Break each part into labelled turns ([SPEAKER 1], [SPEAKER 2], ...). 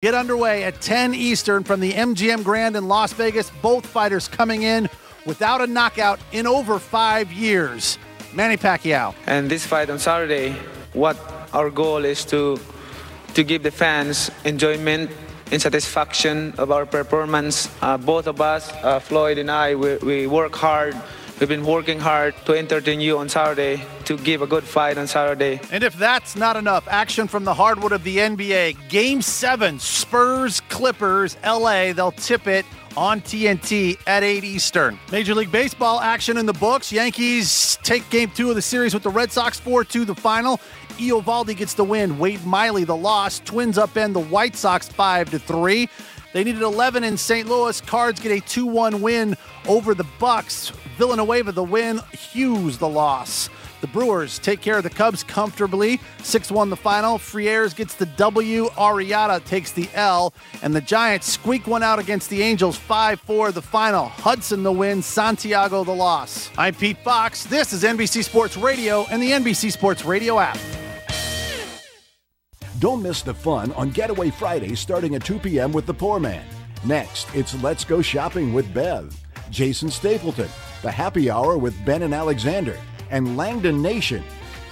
[SPEAKER 1] Get underway at 10 Eastern from the MGM Grand in Las Vegas. Both fighters coming in without a knockout in over 5 years. Manny Pacquiao.
[SPEAKER 2] And this fight on Saturday, what our goal is to give the fans enjoyment and satisfaction of our performance. Both of us, Floyd and I, we work hard. We've been working hard to entertain you on Saturday, to give a good fight on Saturday.
[SPEAKER 1] And if that's not enough, action from the hardwood of the NBA. Game 7, Spurs-Clippers, LA. They'll tip it on TNT at 8 Eastern. Major League Baseball action in the books. Yankees take Game 2 of the series with the Red Sox, 4-2 the final. Eovaldi gets the win. Wade Miley the loss. Twins upend the White Sox 5-3. They needed 11 in St. Louis. Cards get a 2-1 win over the Bucks. Villanueva the win. Hughes the loss. The Brewers take care of the Cubs comfortably. 6-1 the final. Frieres gets the W. Arrieta takes the L. And the Giants squeak one out against the Angels. 5-4 the final. Hudson the win. Santiago the loss. I'm Pete Fox. This is NBC Sports Radio and the NBC Sports Radio app.
[SPEAKER 3] Don't miss the fun on Getaway Friday starting at 2 p.m. with The Poor Man. Next, it's Let's Go Shopping with Bev, Jason Stapleton, The Happy Hour with Ben and Alexander, and Langdon Nation.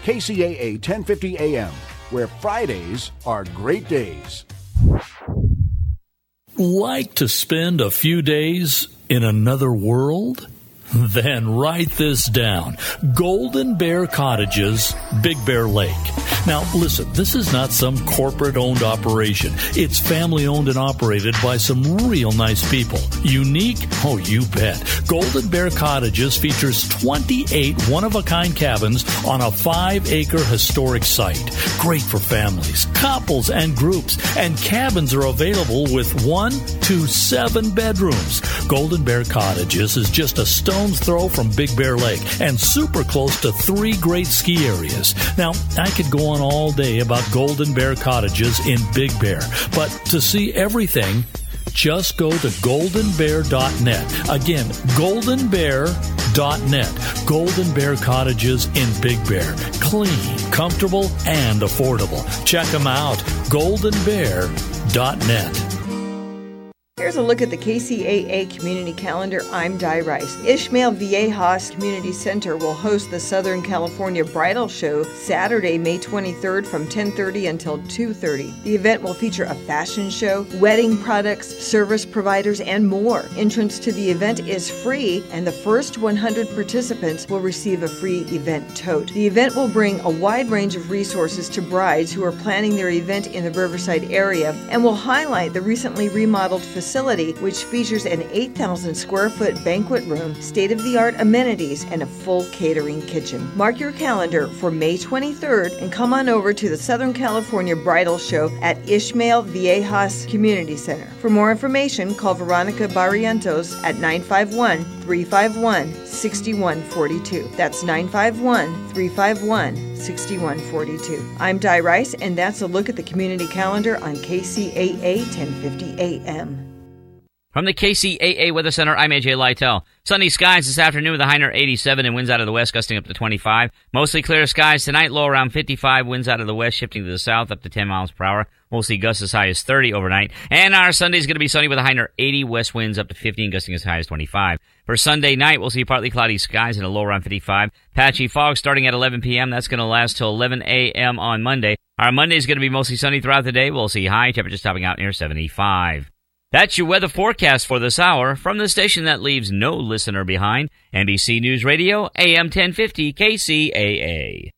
[SPEAKER 3] KCAA 1050 AM, where Fridays are great days.
[SPEAKER 4] Like to spend a few days in another world? Then write this down. Golden Bear Cottages, Big Bear Lake. Now, listen, this is not some corporate-owned operation. It's family-owned and operated by some real nice people. Unique? Oh, you bet. Golden Bear Cottages features 28 one-of-a-kind cabins on a 5-acre historic site. Great for families, couples, and groups. And cabins are available with 1 to 7 bedrooms. Golden Bear Cottages is just a stone's throw from Big Bear Lake and super close to 3 great ski areas. Now, I could go on all day about Golden Bear Cottages in Big Bear, but to see everything, just go to goldenbear.net. Again, goldenbear.net. Golden Bear Cottages in Big Bear. Clean, comfortable, and affordable. Check them out. goldenbear.net.
[SPEAKER 5] Here's a look at the KCAA community calendar. I'm Di Rice. Ishmael Viejas Community Center will host the Southern California Bridal Show Saturday, May 23rd from 10:30 until 2:30. The event will feature a fashion show, wedding products, service providers, and more. Entrance to the event is free, and the first 100 participants will receive a free event tote. The event will bring a wide range of resources to brides who are planning their event in the Riverside area and will highlight the recently remodeled facility, which features an 8,000 square foot banquet room, state-of-the-art amenities, and a full catering kitchen. Mark your calendar for May 23rd and come on over to the Southern California Bridal Show at Ishmael Viejas Community Center. For more information, call Veronica Barrientos at 951-351-6142. That's 951-351-6142. I'm Di Rice, and that's a look at the community calendar on KCAA 1050 AM.
[SPEAKER 6] From the KCAA Weather Center, I'm AJ Lytle. Sunny skies this afternoon with a high near 87 and winds out of the west gusting up to 25. Mostly clear skies tonight, low around 55. Winds out of the west shifting to the south up to 10 miles per hour. We'll see gusts as high as 30 overnight. And our Sunday is going to be sunny with a high near 80. West winds up to 15, gusting as high as 25. For Sunday night, we'll see partly cloudy skies and a low around 55. Patchy fog starting at 11 p.m. That's going to last till 11 a.m. on Monday. Our Monday is going to be mostly sunny throughout the day. We'll see high temperatures topping out near 75. That's your weather forecast for this hour from the station that leaves no listener behind, NBC News Radio, AM 1050 KCAA.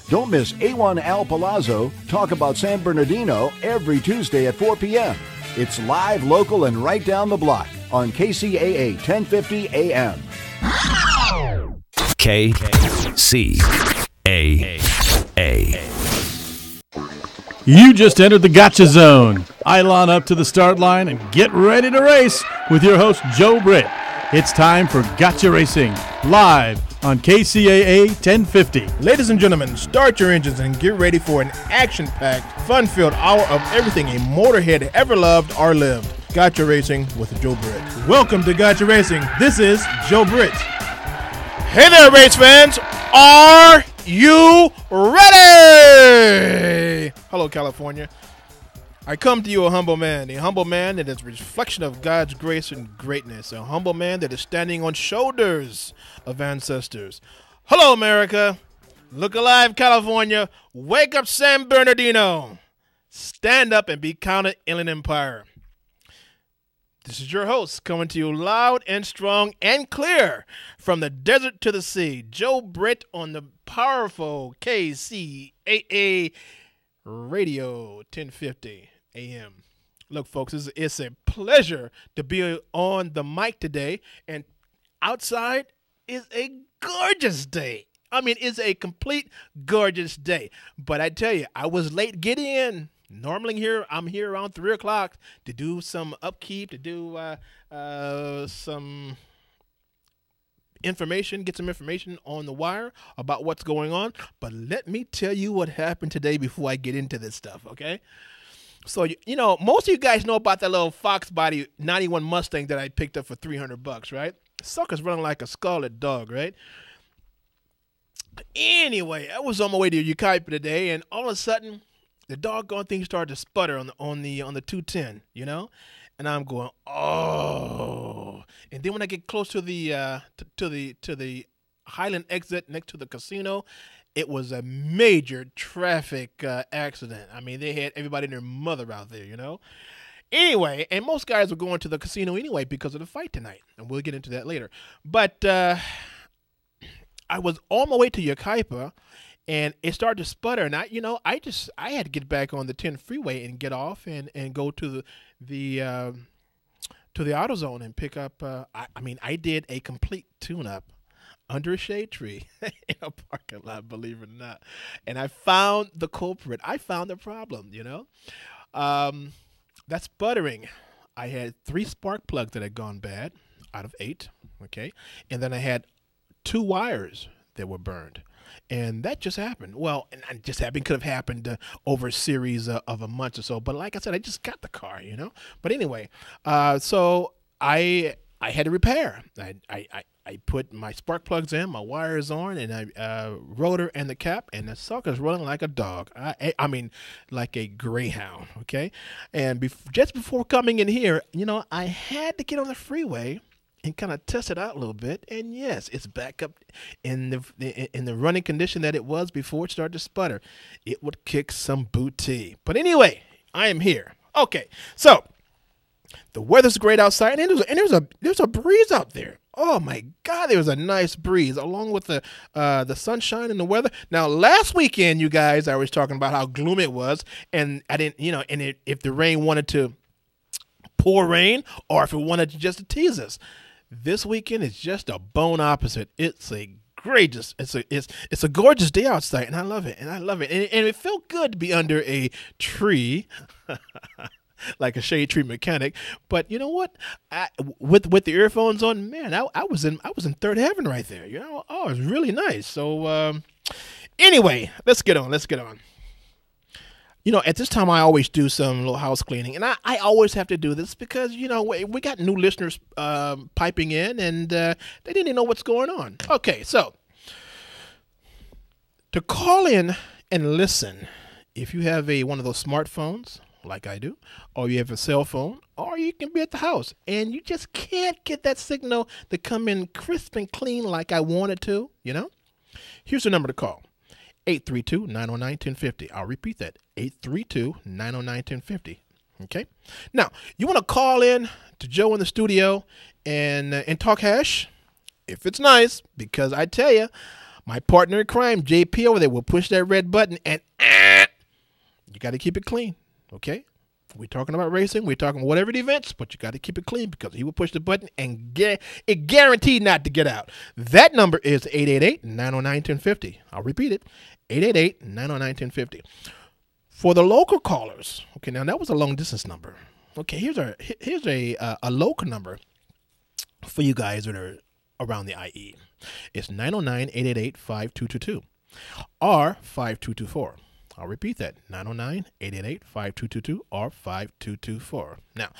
[SPEAKER 3] Don't miss A1 Al Palazzo talk about San Bernardino every Tuesday at 4 p.m. It's live, local, and right down the block on KCAA 1050 AM.
[SPEAKER 7] KCAA.
[SPEAKER 8] You just entered the Gotcha Zone. Eilon up to the start line and get ready to race with your host, Joe Britt. It's time for Gotcha Racing, live on KCAA 1050.
[SPEAKER 9] Ladies and gentlemen, start your engines and get ready for an action-packed, fun-filled hour of everything a motorhead ever loved or lived. Gotcha Racing with Joe Britt. Welcome to Gotcha Racing. This is Joe Britt. Hey there, race fans. Are you ready? say, hello, California. I come to you a humble man that is a reflection of God's grace and greatness, a humble man that is standing on shoulders of ancestors. Hello, America. Look alive, California. Wake up, San Bernardino. Stand up and be counted, Inland Empire. This is your host, coming to you loud and strong and clear from the desert to the sea. Joe Britt on the powerful KCAA Radio 1050 AM. Look, folks, it's a pleasure to be on the mic today, and outside is a gorgeous day. I mean, it's a complete gorgeous day. But I tell you, I was late getting in. Normally I'm here around 3 o'clock to do some upkeep, to do some information, get some information on the wire about what's going on. But let me tell you what happened today before I get into this stuff, okay? So, you know, most of you guys know about that little Fox body 91 Mustang that I picked up for $300, right? Sucker's running like a scarlet dog, right? Anyway, I was on my way to Yucaipa today, and all of a sudden, the doggone thing started to sputter on the 210, you know, and I'm going, oh. And then when I get close to the to the Highland exit next to the casino, it was a major traffic accident. I mean, they had everybody and their mother out there, you know. Anyway, and most guys were going to the casino anyway because of the fight tonight, and we'll get into that later. But I was on my way to Yucaipa, and it started to sputter, and I had to get back on the 10 freeway and get off and go to the AutoZone and pick up. I did a complete tune-up under a shade tree in a parking lot, believe it or not, and I found the culprit. I found the problem. You know, that sputtering. I had 3 spark plugs that had gone bad out of 8. Okay, and then I had 2 wires that were burned. And that just happened. Well, and just happened, could have happened over a series of a month or so. But like I said, I just got the car, you know. But anyway, so I had to repair. I put my spark plugs in, my wires on, and I rotor and the cap, and the sucker's running like a dog. I mean, like a greyhound. Okay, and just before coming in here, you know, I had to get on the freeway and kind of test it out a little bit, and yes, it's back up in the running condition that it was before it started to sputter. It would kick some booty. But anyway, I am here. Okay, so the weather's great outside, and there's a breeze out there. Oh my God, there was a nice breeze along with the sunshine and the weather. Now, last weekend, you guys, I was talking about how gloomy it was, and I didn't, you know, and if the rain wanted to pour rain or if it wanted just to tease us. This weekend is just a bone opposite. It's a gorgeous day outside, and I love it. And it felt good to be under a tree, like a shade tree mechanic. But you know what? With the earphones on, man, I was in third heaven right there. You know, oh, it was really nice. So anyway, let's get on. You know, at this time, I always do some little house cleaning, and I always have to do this because, you know, we got new listeners piping in, and they didn't know what's going on. Okay, so to call in and listen, if you have one of those smartphones, like I do, or you have a cell phone, or you can be at the house, and you just can't get that signal to come in crisp and clean like I want it to, you know, here's the number to call. 832-909-1050. I'll repeat that. 832-909-1050. Okay? Now, you want to call in to Joe in the studio and talk hash? If it's nice, because I tell you, my partner in crime, JP over there, will push that red button and you got to keep it clean. Okay? We're talking about racing. We're talking whatever the events, but you got to keep it clean because he will push the button and it guaranteed not to get out. That number is 888-909-1050. I'll repeat it. 888-909-1050. For the local callers, okay, now that was a long distance number. Okay, here's a local number for you guys that are around the IE. It's 909-888-5222 or 5224. I'll repeat that, 909-888-5222 or 5224. Now,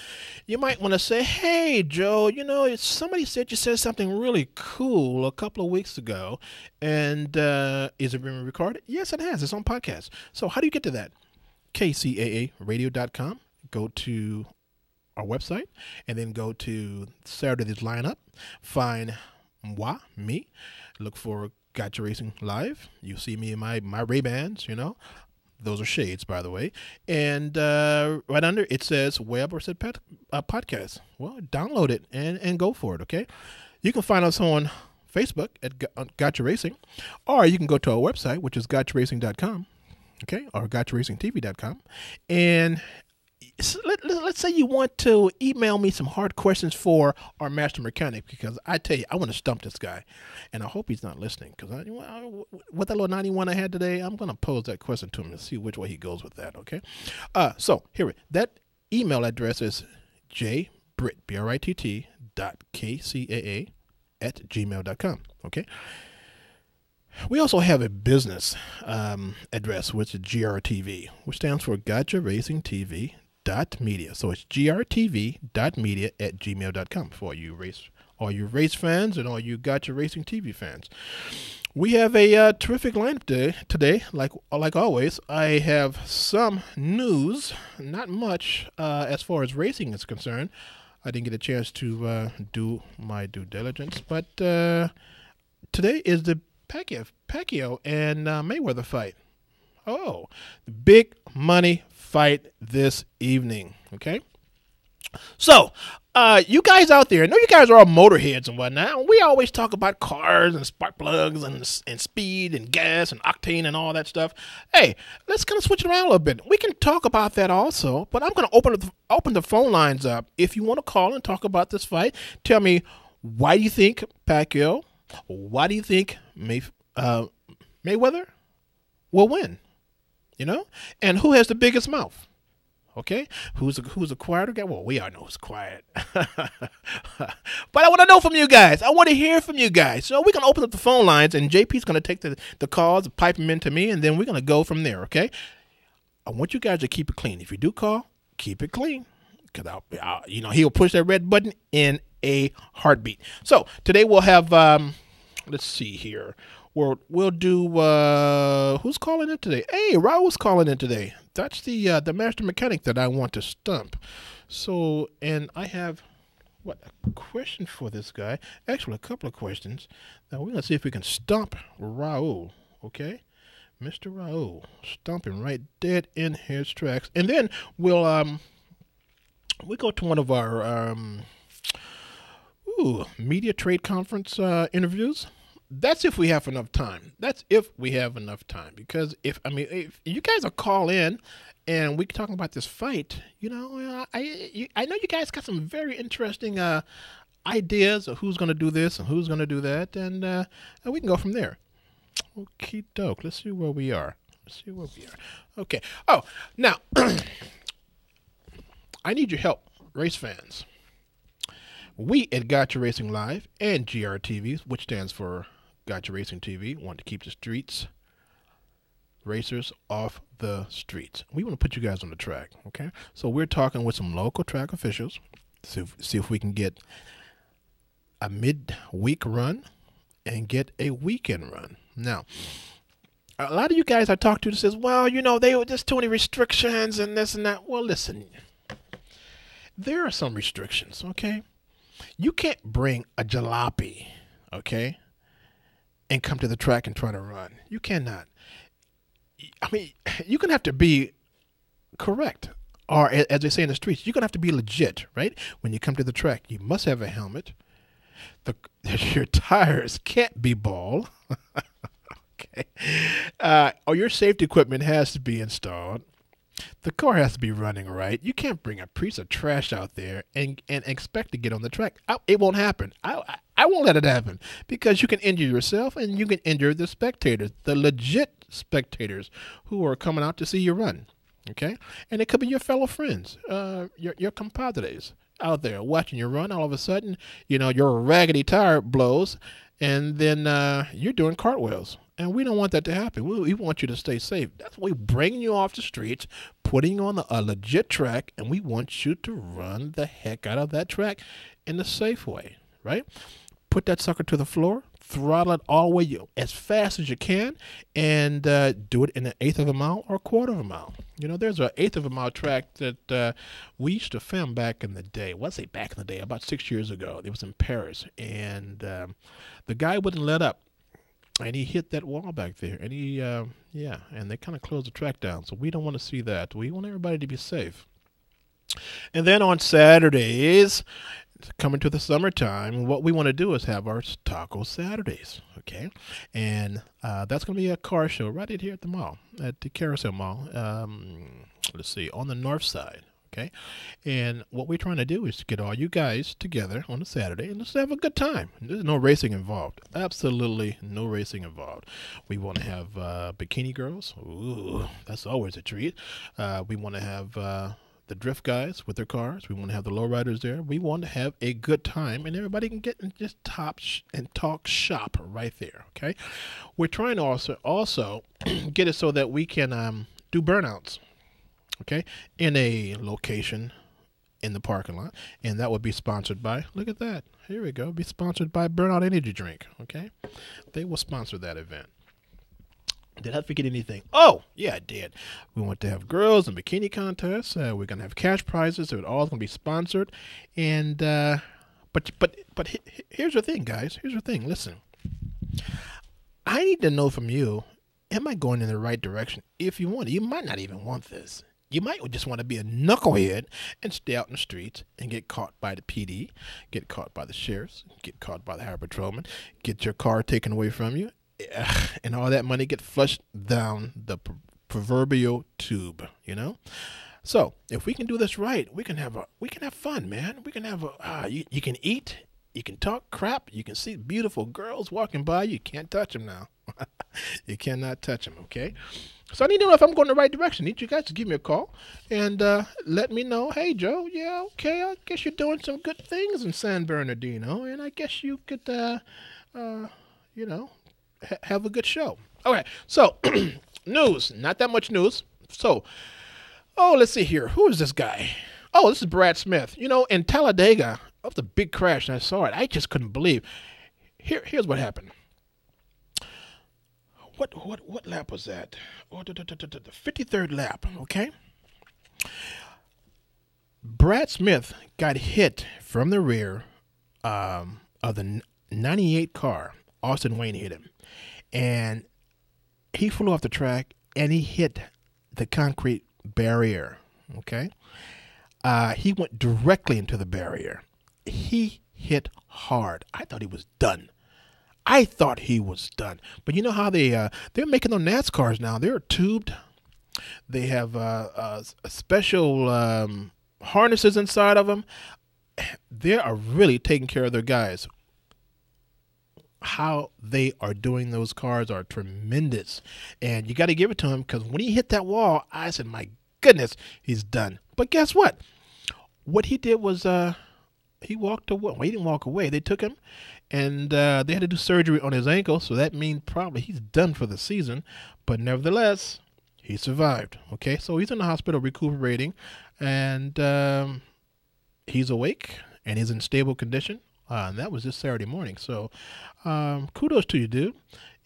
[SPEAKER 9] you might want to say, hey, Joe, you know, somebody said you said something really cool a couple of weeks ago, and is it being recorded? Yes, it has. It's on podcast. So how do you get to that? KCAAradio.com. Go to our website and then go to Saturday's lineup. Find me. Look for Gotcha Racing Live. You see me in my Ray-Bans, Those are shades, by the way. And right under it says web or said podcast. Well, download it and go for it, okay? You can find us on Facebook at Gotcha Racing, or you can go to our website, which is gotcharacing.com, okay, or gotcharacingtv.com. And let's say you want to email me some hard questions for our master mechanic, because I tell you, I want to stump this guy, and I hope he's not listening, because with that little 91 I had today, I'm going to pose that question to him and see which way he goes with that, okay? So here, that email address is jbritt, BRITT, .kcaa@gmail.com, okay? We also have a business address, which is GRTV, which stands for Gotcha Racing TV .media. So it's grtv.media@gmail.com for all you race fans and all you Gotcha Racing TV fans. We have a terrific lineup today. Like always, I have some news, not much as far as racing is concerned. I didn't get a chance to do my due diligence, but today is the Pacquiao and Mayweather fight. Oh, the big money fight this evening, okay? So, you guys out there, I know you guys are all motorheads and whatnot. We always talk about cars and spark plugs and speed and gas and octane and all that stuff. Hey, let's kind of switch it around a little bit. We can talk about that also, but I'm going to open the phone lines up. If you want to call and talk about this fight, tell me, why do you think Pacquiao, why do you think Mayweather will win? And who has the biggest mouth? Okay, who's a quieter guy? Well, we all know who's quiet. But I want to know from you guys. I want to hear from you guys. So we're going to open up the phone lines, and JP's going to take the calls, pipe them into me, and then we're going to go from there, okay? I want you guys to keep it clean. If you do call, keep it clean, because he'll push that red button in a heartbeat. So today we'll have, let's see here. We'll do, who's calling in today? Hey, Raul's calling in today. That's the master mechanic that I want to stump. So, and I have, a question for this guy. Actually, a couple of questions. Now, we're going to see if we can stump Raul, okay? Mr. Raul, stomping right dead in his tracks. And then we'll go to one of our media trade conference interviews. That's if we have enough time. Because if you guys will call in and we're talking about this fight, I know you guys got some very interesting ideas of who's going to do this and who's going to do that, and we can go from there. Okie doke. Let's see where we are. Okay. Oh, now I need your help, race fans. We at Gotcha Racing Live and GRTV, which stands for Gotcha Racing TV, want to keep the streets racers off the streets. We want to put you guys on the track, okay? So we're talking with some local track officials to see if we can get a midweek run and get a weekend run. Now, a lot of you guys I talked to says, well, they were just too many restrictions and this and that. Well, listen, there are some restrictions, okay? You can't bring a jalopy, okay, and come to the track and try to run. You cannot. I mean, you're going to have to be correct. Or, as they say in the streets, you're going to have to be legit, right? When you come to the track, you must have a helmet. Your tires can't be bald. Okay. Or your safety equipment has to be installed. The car has to be running right. You can't bring a piece of trash out there and expect to get on the track. It won't happen. I won't let it happen, because you can injure yourself and you can injure the spectators, the legit spectators who are coming out to see you run. Okay? And it could be your fellow friends, your compadres out there watching you run. All of a sudden, your raggedy tire blows, and then you're doing cartwheels. And we don't want that to happen. We want you to stay safe. That's why we're bringing you off the streets, putting you on a legit track, and we want you to run the heck out of that track in a safe way, right? Put that sucker to the floor, throttle it all the way as fast as you can, and do it in an eighth of a mile or a quarter of a mile. You know, there's an eighth of a mile track that we used to film back in the day. Well, I say back in the day, about 6 years ago. It was in Paris, and the guy wouldn't let up, and he hit that wall back there, and and they kind of closed the track down. So we don't want to see that. We want everybody to be safe. And then on Saturdays, coming to the summertime, what we want to do is have our Taco Saturdays, okay? And that's going to be a car show right here at the mall, at the Carousel Mall. Let's see, on the north side, okay? And what we're trying to do is to get all you guys together on a Saturday and just have a good time. There's no racing involved. Absolutely no racing involved. We want to have bikini girls. Ooh, that's always a treat. We want to have the drift guys with their cars. We want to have the lowriders there. We want to have a good time, and everybody can get and just and talk shop right there, okay? We're trying to also get it so that we can do burnouts, okay, in a location in the parking lot, and that would be sponsored by, look at that, here we go, be sponsored by Burnout Energy Drink, okay? They will sponsor that event. Did I forget anything? Oh, yeah, I did. We want to have girls and bikini contests. We're going to have cash prizes. They're all going to be sponsored. And but here's the thing, guys. Here's the thing. Listen, I need to know from you, am I going in the right direction? If you want it, you might not even want this. You might just want to be a knucklehead and stay out in the streets and get caught by the PD, get caught by the sheriffs, get caught by the highway patrolman, get your car taken away from you, and all that money get flushed down the proverbial tube, you know. So if we can do this right, we can have fun, man. We can have you can eat, you can talk crap, you can see beautiful girls walking by. You can't touch them now. You cannot touch them. Okay. So I need to know if I'm going in the right direction. I need you guys to give me a call and let me know. Hey, Joe. Yeah, okay. I guess you're doing some good things in San Bernardino, and I guess you could, you know, have a good show. Okay, so news, not that much news. So, let's see here. Who is this guy? Oh, this is Brad Smith. You know, in Talladega, of the big crash, and I saw it. I just couldn't believe. Here's what happened. What lap was that? Oh, the 53rd lap. Okay. Brad Smith got hit from the rear of the 98 car. Austin Wayne hit him, and he flew off the track, and he hit the concrete barrier, okay? He went directly into the barrier. He hit hard. I thought he was done. But you know how they're making those NASCARs now. They're tubed. They have special harnesses inside of them. They are really taking care of their guys. How they are doing those cars are tremendous, and you got to give it to him, because when he hit that wall, I said, my goodness, he's done. But guess what he did was he walked away. Well, he didn't walk away. They took him, and they had to do surgery on his ankle, so that means probably he's done for the season. But nevertheless, he survived. Okay, so he's in the hospital recuperating, and he's awake, and he's in stable condition. And that was this Saturday morning. So kudos to you, dude.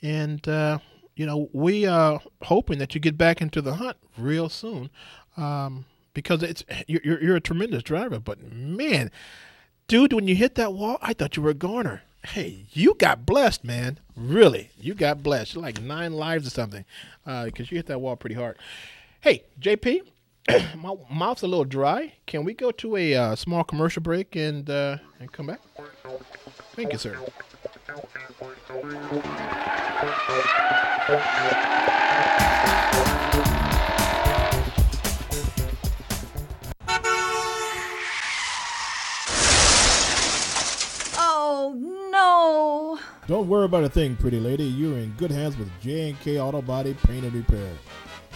[SPEAKER 9] And, you know, we are hoping that you get back into the hunt real soon, because you're a tremendous driver. But, man, dude, when you hit that wall, I thought you were a goner. Hey, you got blessed, man. Really, you got blessed. You're like 9 lives or something, because you hit that wall pretty hard. Hey, JP. My mouth's a little dry. Can we go to a small commercial break and come back? Thank you, sir.
[SPEAKER 5] Oh, no.
[SPEAKER 9] Don't worry about a thing, pretty lady. You're in good hands with J&K Auto Body Paint and Repair.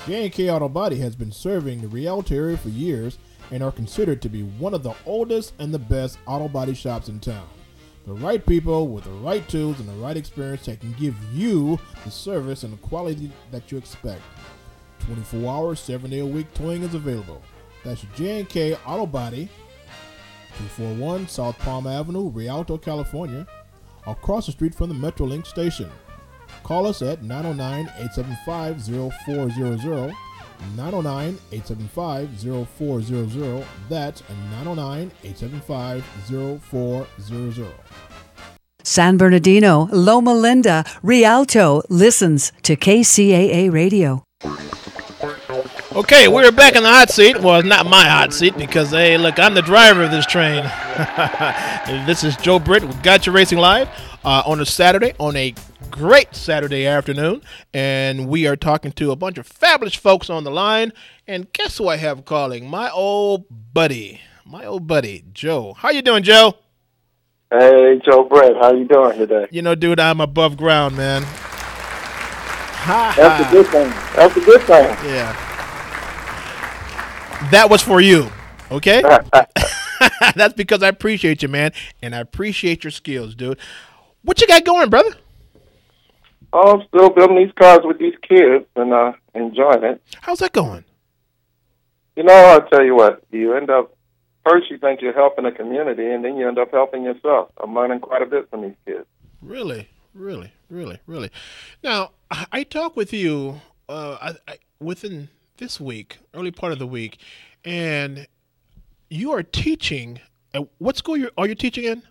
[SPEAKER 9] J&K Auto Body has been serving the Rialto area for years and are considered to be one of the oldest and the best auto body shops in town. The right people with the right tools and the right experience that can give you the service and the quality that you expect. 24 hours, 7 day a week towing is available. That's J&K Auto Body, 241 South Palm Avenue, Rialto, California. across the street from the Metrolink station. Call us at 909-875-0400, 909-875-0400. That's 909-875-0400.
[SPEAKER 10] San Bernardino, Loma Linda, Rialto listens to KCAA Radio.
[SPEAKER 9] Okay, we're back in the hot seat. Well, it's not my hot seat because, hey, look, I'm the driver of this train. This is Joe Britt with Gotcha Racing Live on a Saturday, on a great Saturday afternoon. And we are talking to a bunch of fabulous folks on the line. And guess who I have calling? My old buddy, Joe. How you doing, Joe?
[SPEAKER 11] Hey, Joe Britt, how you doing today?
[SPEAKER 9] You know, dude, I'm above ground, man.
[SPEAKER 11] That's a good thing. That's a good thing.
[SPEAKER 9] Yeah. That was for you, okay? That's because I appreciate you, man, and I appreciate your skills, dude. What you got going, brother?
[SPEAKER 11] Oh, I'm still building these cars with these kids and enjoying it.
[SPEAKER 9] How's that going?
[SPEAKER 11] You know, I'll tell you what, you end up, first you think you're helping the community, and then you end up helping yourself. I'm learning quite a bit from these kids.
[SPEAKER 9] Really? Now, I talked with you within this week, early part of the week, and you are teaching. At what school are you teaching in?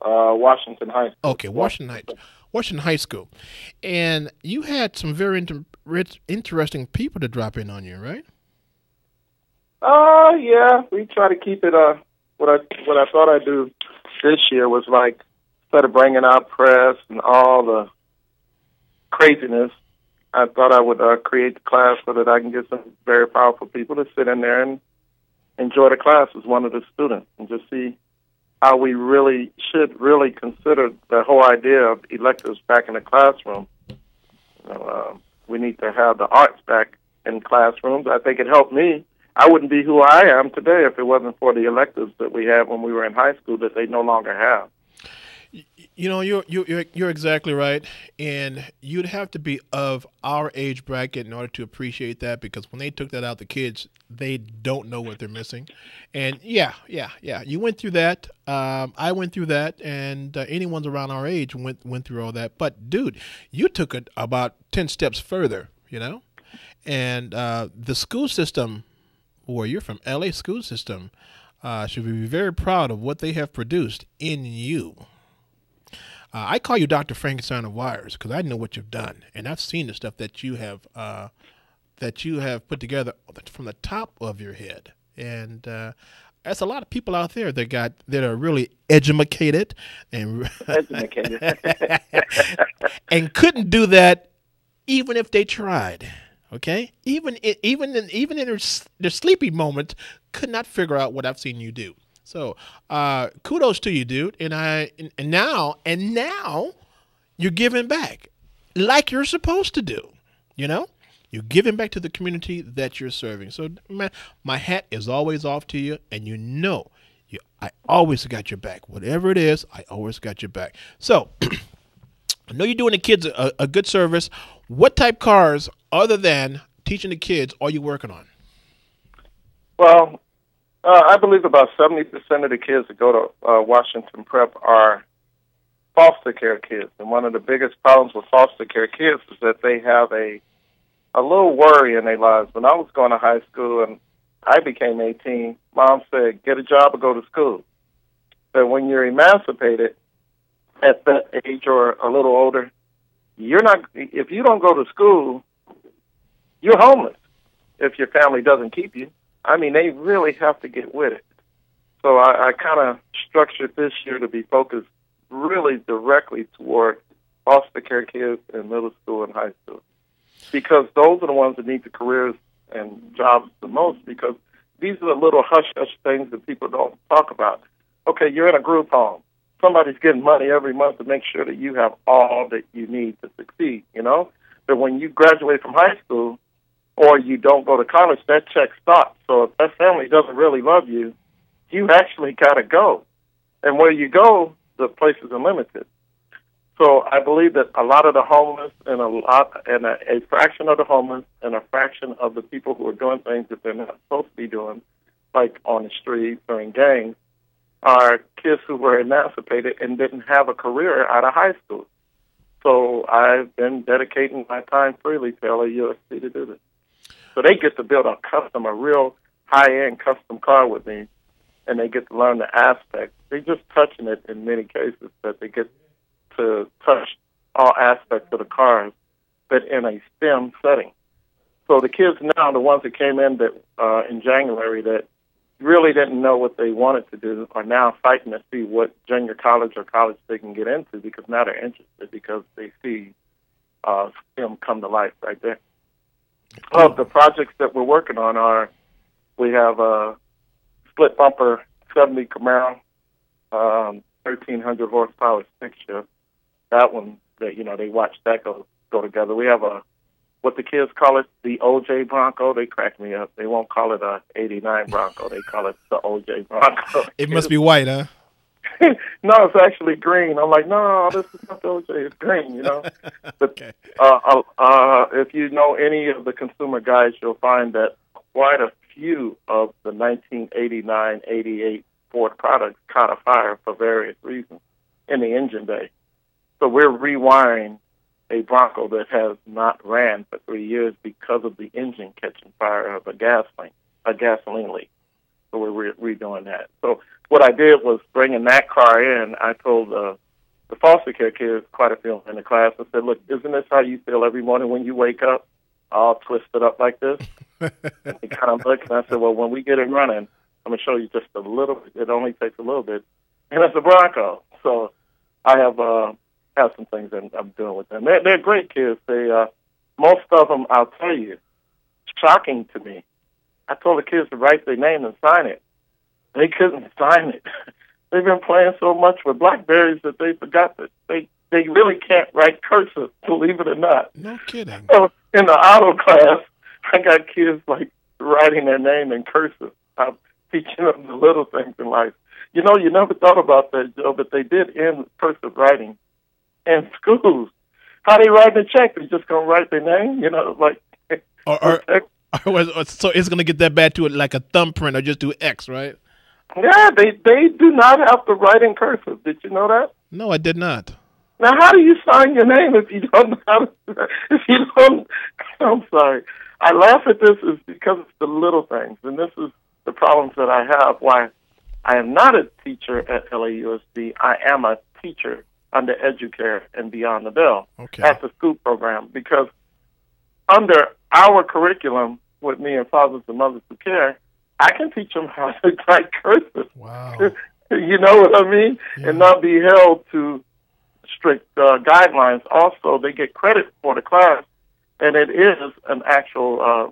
[SPEAKER 11] Washington High School.
[SPEAKER 9] Okay, Washington High School. And you had some very interesting people to drop in on you, right?
[SPEAKER 11] Yeah, we try to keep it, what I thought I'd do this year was like, instead of bringing out press and all the craziness, I thought I would create the class so that I can get some very powerful people to sit in there and enjoy the class as one of the students and just see how we really should really consider the whole idea of electives back in the classroom. You know, we need to have the arts back in classrooms. I think it helped me. I wouldn't be who I am today if it wasn't for the electives that we had when we were in high school that they no longer have.
[SPEAKER 9] You know, you're exactly right, and you'd have to be of our age bracket in order to appreciate that, because when they took that out, the kids, they don't know what they're missing. And yeah, you went through that. I went through that, and anyone's around our age went through all that. But dude, you took it about 10 steps further, you know, and the school system, where you're from, LA school system, should be very proud of what they have produced in you. I call you Dr. Frankenstein of wires because I know what you've done, and I've seen the stuff that you have put together from the top of your head. And there's a lot of people out there that are really educated and and couldn't do that even if they tried. Okay, even in their sleepy moments, could not figure out what I've seen you do. So, kudos to you, dude. And now you're giving back like you're supposed to do. You know, you're giving back to the community that you're serving. So, man, my hat is always off to you, and you know, I always got your back. Whatever it is, I always got your back. So, I know you're doing the kids a good service. What type cars, other than teaching the kids, are you working on?
[SPEAKER 11] Well, I believe about 70% of the kids that go to Washington Prep are foster care kids. And one of the biggest problems with foster care kids is that they have a little worry in their lives. When I was going to high school and I became 18, Mom said, get a job or go to school. But when you're emancipated at that age or a little older, if you don't go to school, you're homeless if your family doesn't keep you. I mean, they really have to get with it. So I kind of structured this year to be focused really directly toward foster care kids in middle school and high school, because those are the ones that need the careers and jobs the most, because these are the little hush-hush things that people don't talk about. Okay, you're in a group home. Somebody's getting money every month to make sure that you have all that you need to succeed, you know? But when you graduate from high school, or you don't go to college, that check stops. So if that family doesn't really love you, you actually got to go. And where you go, the places are limited. So I believe that a lot of the homeless and a fraction of the homeless and a fraction of the people who are doing things that they're not supposed to be doing, like on the streets or in gangs, are kids who were emancipated and didn't have a career out of high school. So I've been dedicating my time freely to LAUSD to do this. So they get to build a real high-end custom car with me, and they get to learn the aspects. They're just touching it in many cases, but they get to touch all aspects of the cars, but in a STEM setting. So the kids now, the ones that came in that in January that really didn't know what they wanted to do, are now fighting to see what junior college or college they can get into, because now they're interested because they see STEM come to life right there. The projects that we're working on are, we have a split bumper 70 Camaro, 1,300 horsepower stick shift. That one, that they watch that go together. We have what the kids call it, the OJ Bronco. They crack me up. They won't call it a *89 Bronco. They call it the OJ Bronco.
[SPEAKER 9] It must be white, huh?
[SPEAKER 11] No, it's actually green. I'm like, no, this is not the OJ. It's green, But
[SPEAKER 9] Okay.
[SPEAKER 11] if you know any of the consumer guides, you'll find that quite a few of the 1989, 88 Ford products caught a fire for various reasons in the engine bay. So we're rewiring a Bronco that has not ran for 3 years because of the engine catching fire of a gasoline leak. So we're redoing that. So what I did was, bringing that car in, I told the foster care kids, quite a few in the class, I said, look, isn't this how you feel every morning when you wake up, all twisted up like this? And they kind of looked, and I said, well, when we get it running, I'm going to show you just a little bit. It only takes a little bit. And it's a Bronco. So I have some things that I'm doing with them. They're great kids. Most of them, I'll tell you, shocking to me. I told the kids to write their name and sign it. They couldn't sign it. They've been playing so much with BlackBerries that they forgot that they really can't write cursive, believe it or not.
[SPEAKER 9] No kidding.
[SPEAKER 11] So in the auto class, I got kids writing their name in cursive. I'm teaching them the little things in life. You never thought about that, Joe, but they did end cursive writing in schools. How they write a check? They just gonna write their name,
[SPEAKER 9] So it's gonna get that bad to it, like a thumbprint, or just do X, right?
[SPEAKER 11] Yeah, they do not have to write in cursive. Did you know that?
[SPEAKER 9] No, I did not.
[SPEAKER 11] Now, how do you sign your name if you don't know how to? If you don't, I'm sorry. I laugh at this is because it's the little things, and this is the problems that I have. Why I am not a teacher at LAUSD. I am a teacher under Educare and Beyond the Bell at the school program, because under our curriculum with me and Fathers and Mothers Who Care, I can teach them how to write cursive.
[SPEAKER 9] Wow.
[SPEAKER 11] You know what I mean? Yeah. And not be held to strict guidelines. Also, they get credit for the class, and it is an actual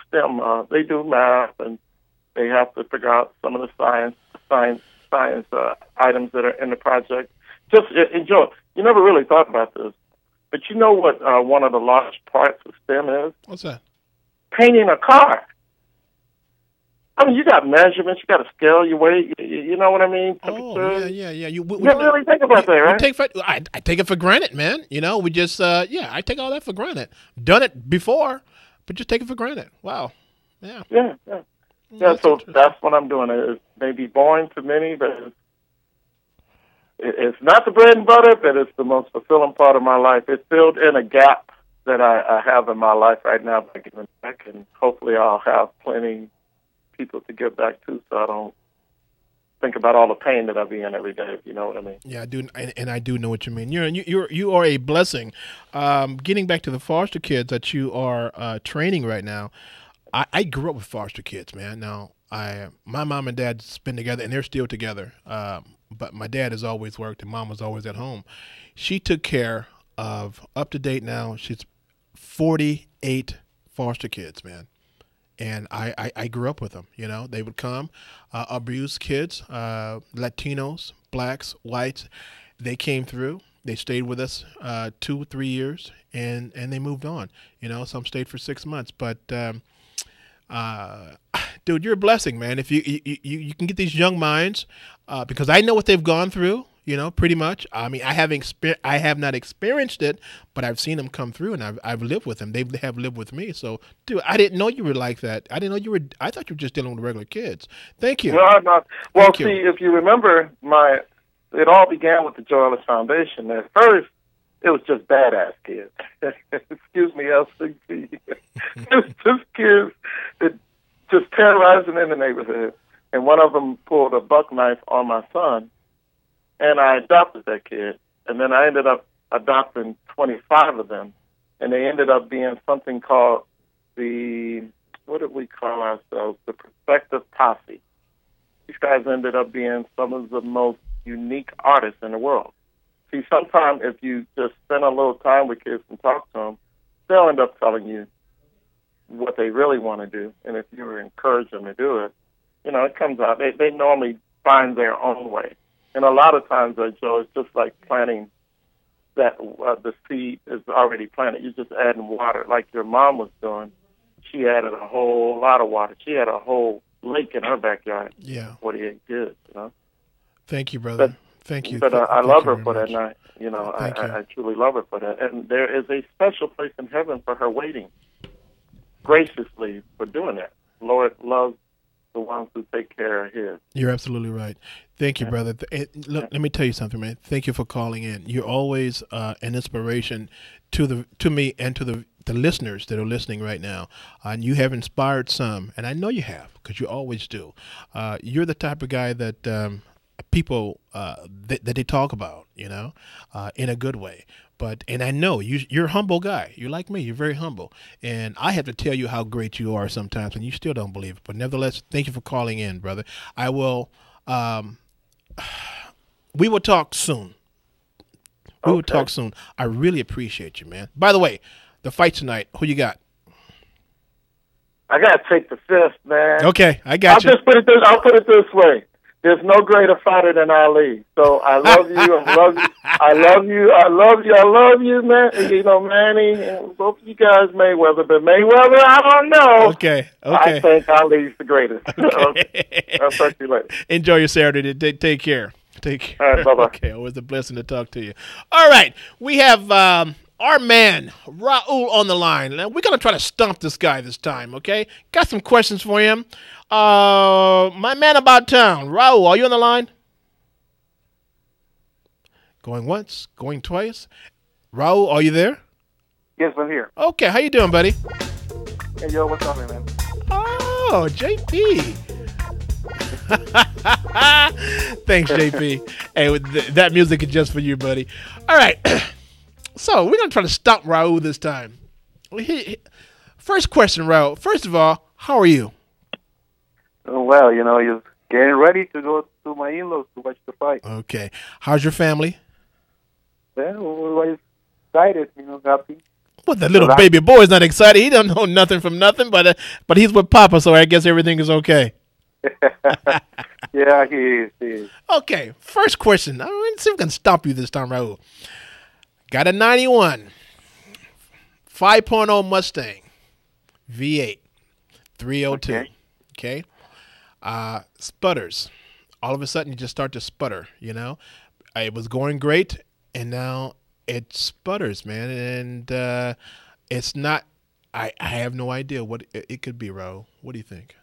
[SPEAKER 11] STEM. They do math, and they have to figure out some of the science items that are in the project. Just enjoy. You never really thought about this, but you know what one of the large parts of STEM is?
[SPEAKER 9] What's that?
[SPEAKER 11] Painting a car. I mean, you got measurements, you got to scale your weight, you know what I mean?
[SPEAKER 9] Oh, yeah.
[SPEAKER 11] You really think about that, right?
[SPEAKER 9] I take it for granted, man. We just, I take all that for granted. Done it before, but just take it for granted. Wow. Yeah.
[SPEAKER 11] Yeah, so that's what I'm doing. It may be boring to many, but it's not the bread and butter, but it's the most fulfilling part of my life. It filled in a gap that I have in my life right now by giving back, and hopefully I'll have plenty people to give back to, so I don't think about all the pain that I be in every day, if you know what I mean.
[SPEAKER 9] Yeah, I do, and I do know what you mean. You are a blessing. Getting back to the foster kids that you are training right now, I grew up with foster kids, man. Now, my mom and dad's been together, and they're still together. But my dad has always worked, and mom was always at home. She took care of, up to date now, she's 48 foster kids, man. And I grew up with them. They would come, abused kids, Latinos, blacks, whites. They came through. They stayed with us 2-3 years, and they moved on. Some stayed for 6 months. But dude, you're a blessing, man. If you can get these young minds, because I know what they've gone through. pretty much. I mean, I have not experienced it, but I've seen them come through, and I've lived with them. They have lived with me. So, dude, I didn't know you were like that. I didn't know you were. I thought you were just dealing with regular kids. Thank you.
[SPEAKER 11] No, I'm not. Well,
[SPEAKER 9] Thank you.
[SPEAKER 11] if you remember, it all began with the Joe Ellis Foundation. At first, it was just badass kids. Excuse me, LCP. It was just kids that just terrorizing in the neighborhood. And one of them pulled a buck knife on my son, and I adopted that kid. And then I ended up adopting 25 of them, and they ended up being something called what did we call ourselves? The Perfective Toffee. These guys ended up being some of the most unique artists in the world. See, sometimes if you just spend a little time with kids and talk to them, they'll end up telling you what they really want to do. And if you encourage them to do it, it comes out. They normally find their own way. And a lot of times, Joe, it's just like planting that the seed is already planted. You're just adding water like your mom was doing. She added a whole lot of water. She had a whole lake in her backyard.
[SPEAKER 9] Yeah.
[SPEAKER 11] 48 kids,
[SPEAKER 9] Thank you, brother. Thank you.
[SPEAKER 11] But I love her for that night.
[SPEAKER 9] Thank you.
[SPEAKER 11] I truly love her for that. And there is a special place in heaven for her waiting graciously for doing that. Lord loves the ones who take care of his.
[SPEAKER 9] You're absolutely right. Thank you, brother. Look, let me tell you something, man. Thank you for calling in. You're always an inspiration to me and to the listeners that are listening right now. And you have inspired some, and I know you have, because you always do. You're the type of guy that people that they talk about, in a good way. And I know you're a humble guy. You're like me. You're very humble. And I have to tell you how great you are sometimes, and you still don't believe it. But nevertheless, thank you for calling in, brother. I will. We will talk soon. We will talk soon. I really appreciate you, man. By the way, the fight tonight, who you got?
[SPEAKER 11] I got to take the fifth, man.
[SPEAKER 9] Okay, I got you.
[SPEAKER 11] I'll put it this way. There's no greater fighter than Ali. So I love you. I love you, man. Manny, and both of you guys, Mayweather. But Mayweather, I don't know.
[SPEAKER 9] Okay.
[SPEAKER 11] I think Ali's the greatest. Okay. I'll talk to you later.
[SPEAKER 9] Enjoy your Saturday. Take care. Take care.
[SPEAKER 11] All right, bye-bye.
[SPEAKER 9] Okay, always a blessing to talk to you. All right, we have our man, Raul, on the line. Now, we're going to try to stump this guy this time, okay? Got some questions for him. My man about town, Raul, are you on the line? Going once, going twice. Raul, are you there?
[SPEAKER 12] Yes, I'm here.
[SPEAKER 9] Okay, how you doing, buddy?
[SPEAKER 12] Hey, yo, what's up, man?
[SPEAKER 9] Oh, JP. Thanks, JP. Hey, that music is just for you, buddy. All right. So we're going to try to stop Raul this time. First question, Raul. First of all, how are you?
[SPEAKER 12] Oh, well, you're getting ready to go to my in-laws to watch the fight.
[SPEAKER 9] Okay. How's your family?
[SPEAKER 12] Well, we're excited, happy.
[SPEAKER 9] Well, the little baby boy is not excited. He don't know nothing from nothing, but he's with Papa, so I guess everything is okay.
[SPEAKER 12] Yeah, he is.
[SPEAKER 9] Okay, first question. Let's see if we can stop you this time, Raul. Got a 91 5.0 Mustang V8 302. Okay. Sputters. All of a sudden, you just start to sputter, It was going great, and now it sputters, man. And it's not – I have no idea what it could be, Raul. What do you think?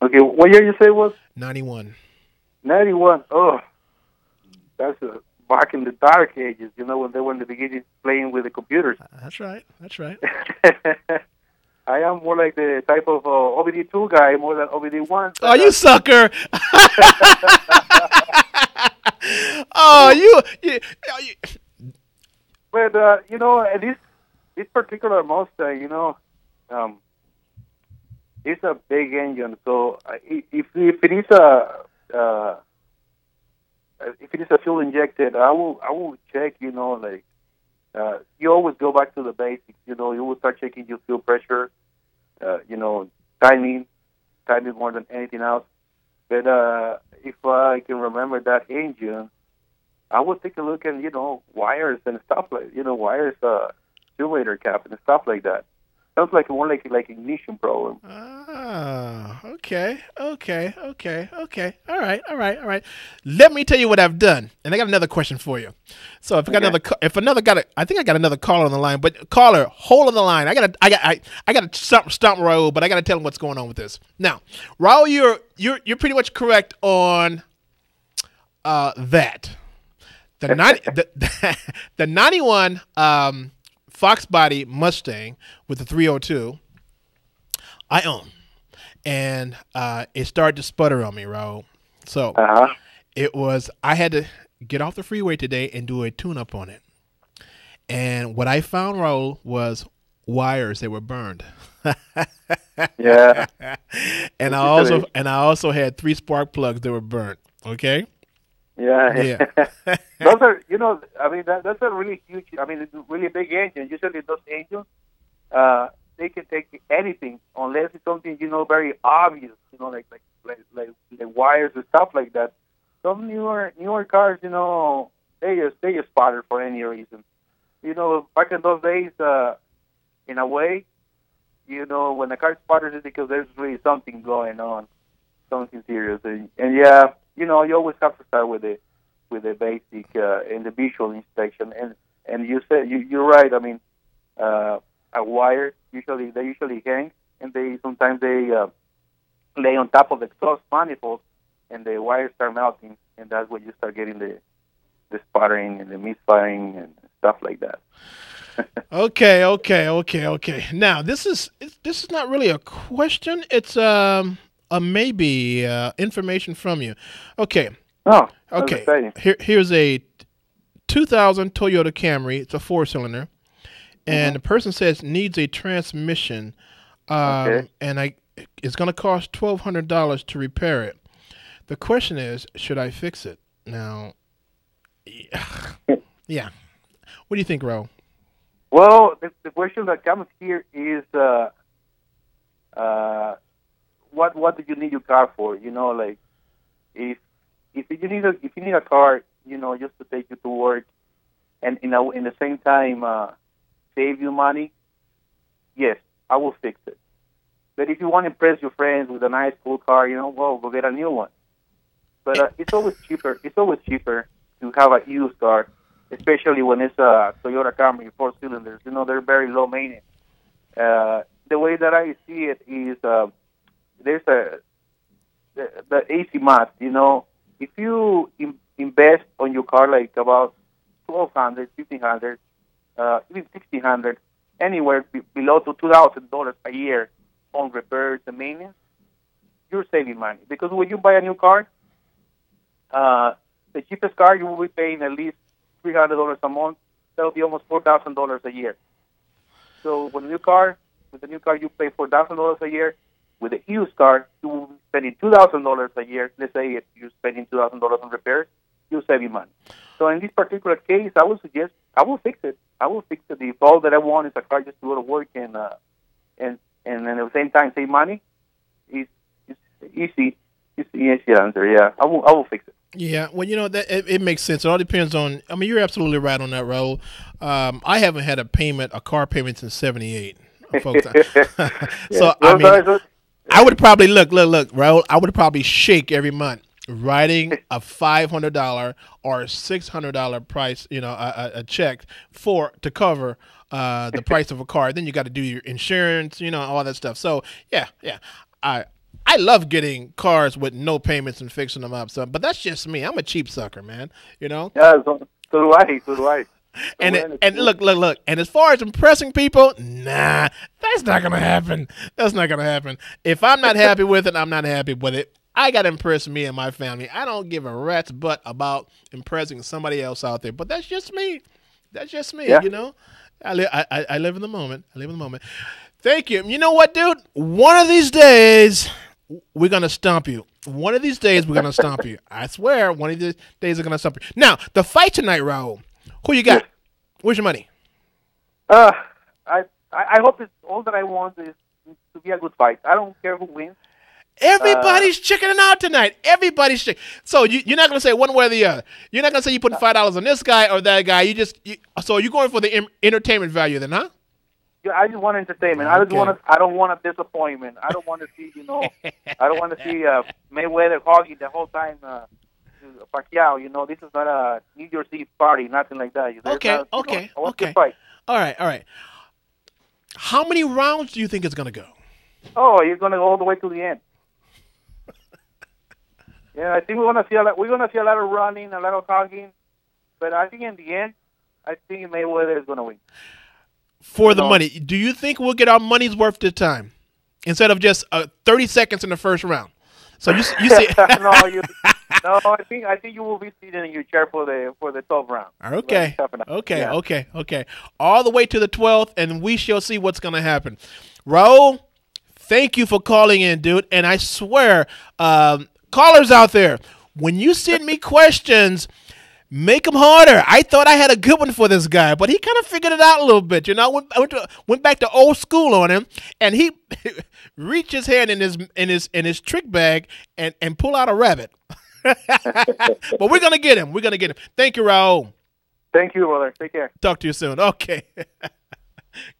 [SPEAKER 12] Okay, what year you say it was?
[SPEAKER 9] 91.
[SPEAKER 12] 91. Oh, that's back in the dark ages, when they were in the beginning playing with the computers.
[SPEAKER 9] That's right.
[SPEAKER 12] I am more like the type of OBD2 guy more than OBD1.
[SPEAKER 9] Oh, you sucker! Oh, you.
[SPEAKER 12] But this particular Mustang, it's a big engine. So if it is a fuel injected, I will check. You always go back to the basics. You will start checking your fuel pressure. Timing more than anything else. But if I can remember that engine, I would take a look at wires and stuff wires, simulator cap and stuff like that. Sounds like more like ignition problem.
[SPEAKER 9] Ah, okay. Okay. All right. Let me tell you what I've done, and I got another question for you. So if I got I think I got another caller on the line. But caller, hold on the line. I got to stump Raul, but I got to tell him what's going on with this. Now, Raul, you're pretty much correct on that. The 91 Fox Body Mustang with the 302 I own. And it started to sputter on me, Raul. So I had to get off the freeway today and do a tune-up on it. And what I found, Raul, was wires that were burned.
[SPEAKER 12] Yeah.
[SPEAKER 9] And I also had 3 spark plugs that were burnt. Okay.
[SPEAKER 12] Yeah. Those are, that's a really huge, it's a really big engine. Usually those engines, they can take anything unless it's something, very obvious, like wires and stuff like that. Some newer cars, they just spot it for any reason. Back in those days, in a way, when the car spotters it because there's really something going on, something serious. And yeah, you always have to start with the basic and the visual inspection. And you said you're right. A wire they usually hang, and sometimes they lay on top of the exhaust manifold, and the wires start melting, and that's when you start getting the sputtering and the misfiring and stuff like that.
[SPEAKER 9] Okay. Now this is not really a question. It's a maybe information from you. Okay.
[SPEAKER 12] Oh.
[SPEAKER 9] Okay. Here's a 2000 Toyota Camry. It's a 4-cylinder. And the person says needs a transmission, and it's going to cost $1,200 to repair it. The question is, should I fix it? Now, yeah. What do you think, Ro?
[SPEAKER 12] Well, the question that comes here is, what do you need your car for? Like if you need a car, just to take you to work, and in the same time save you money, yes, I will fix it. But if you want to impress your friends with a nice cool car, go get a new one. But it's always cheaper. It's always cheaper to have a used car, especially when it's a Toyota Camry 4 cylinders. They're very low maintenance. The way that I see it is there's the AC math. If you invest on your car like about $1,200, $1,500, even $1,600, anywhere below to $2,000 a year on repairs and maintenance, you're saving money. Because when you buy a new car, the cheapest car you will be paying at least $300 a month. That will be almost $4,000 a year. So with the new car you pay $4,000 a year. With a used car, you will be spending $2,000 a year. Let's say if you're spending $2,000 on repairs, you're saving money. So in this particular case, I would suggest I will fix it. I will fix it. If all that I want is a car just to go to work and at the same time save money, it's easy. It's the easy answer. Yeah, I will fix it.
[SPEAKER 9] Yeah, well, that it makes sense. It all depends on. You're absolutely right on that, Raul. I haven't had a car payment since '78, folks. So I would probably look, Raul. I would probably shake every month writing a $500 or $600 price, a check to cover the price of a car. Then you got to do your insurance, all that stuff. So yeah, I love getting cars with no payments and fixing them up. So, but that's just me. I'm a cheap sucker, man.
[SPEAKER 12] Yeah, so do I.
[SPEAKER 9] And look. And as far as impressing people, nah, that's not gonna happen. If I'm not happy with it, I'm not happy with it. I got to impress me and my family. I don't give a rat's butt about impressing somebody else out there. But that's just me. Yeah. I live in the moment. Thank you. You know what, dude? One of these days, we're going to stomp you. I swear, one of these days we're going to stomp you. Now, the fight tonight, Raul. Who you got? Where's your money?
[SPEAKER 12] I hope it's all that I want is to be a good fight. I don't care who wins.
[SPEAKER 9] Everybody's checking out tonight. So you're not going to say one way or the other. You're not going to say you put $5 on this guy or that guy. So you're going for the entertainment value then, huh?
[SPEAKER 12] I just want entertainment. I don't want a disappointment. I don't want to see, I don't want to see Mayweather hogging the whole time. Pacquiao, this is not a New Year's Eve party, nothing like that.
[SPEAKER 9] Okay.
[SPEAKER 12] I want to fight.
[SPEAKER 9] All right. How many rounds do you think it's going to go?
[SPEAKER 12] Oh, you're going to go all the way to the end. Yeah, I think we're going to see a lot of running, a lot of talking, but I think in the end, I think Mayweather is going to win.
[SPEAKER 9] For the money, do you think we'll get our money's worth this time instead of just 30 seconds in the first round? So you see?
[SPEAKER 12] No, I think you will be sitting in your chair for the 12th round.
[SPEAKER 9] Okay. All the way to the 12th, and we shall see what's going to happen. Raul, thank you for calling in, dude. And I swear, callers out there, when you send me questions, make them harder. I thought I had a good one for this guy, but he kind of figured it out a little bit. I went back to old school on him, and he reached his hand in his trick bag and pull out a rabbit. But we're gonna get him. Thank you, Raul.
[SPEAKER 12] Thank you, brother. Take care.
[SPEAKER 9] Talk to you soon. Okay.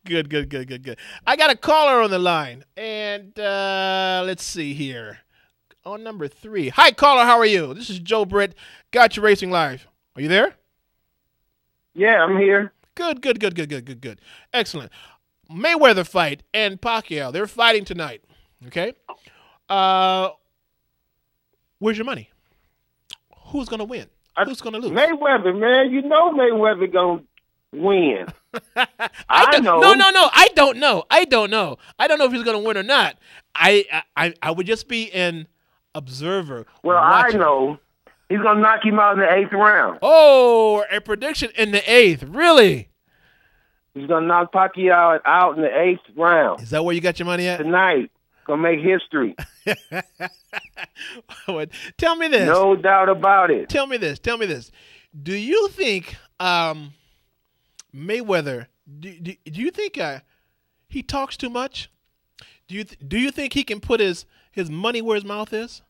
[SPEAKER 9] Good. I got a caller on the line, and let's see here. On number 3. Hi, caller. How are you? This is Joe Britt. Got You Racing Live. Are you there?
[SPEAKER 11] Yeah, I'm here.
[SPEAKER 9] Good. Excellent. Mayweather fight and Pacquiao. They're fighting tonight. Okay. Where's your money? Who's gonna win? Who's gonna lose?
[SPEAKER 11] Mayweather, man. You know Mayweather gonna win. I know.
[SPEAKER 9] No. I don't know. I don't know if he's gonna win or not. I would just be an observer.
[SPEAKER 11] Well, watching. I know. He's going to knock him out in the 8th round.
[SPEAKER 9] Oh, a prediction in the 8th. Really?
[SPEAKER 11] He's going to knock Pacquiao out in the 8th round.
[SPEAKER 9] Is that where you got your money at?
[SPEAKER 11] Tonight. Going to make history.
[SPEAKER 9] Tell me this.
[SPEAKER 11] No doubt about it.
[SPEAKER 9] Tell me this. Do you think Mayweather, do you think he talks too much? Do you think he can put his money where his mouth is?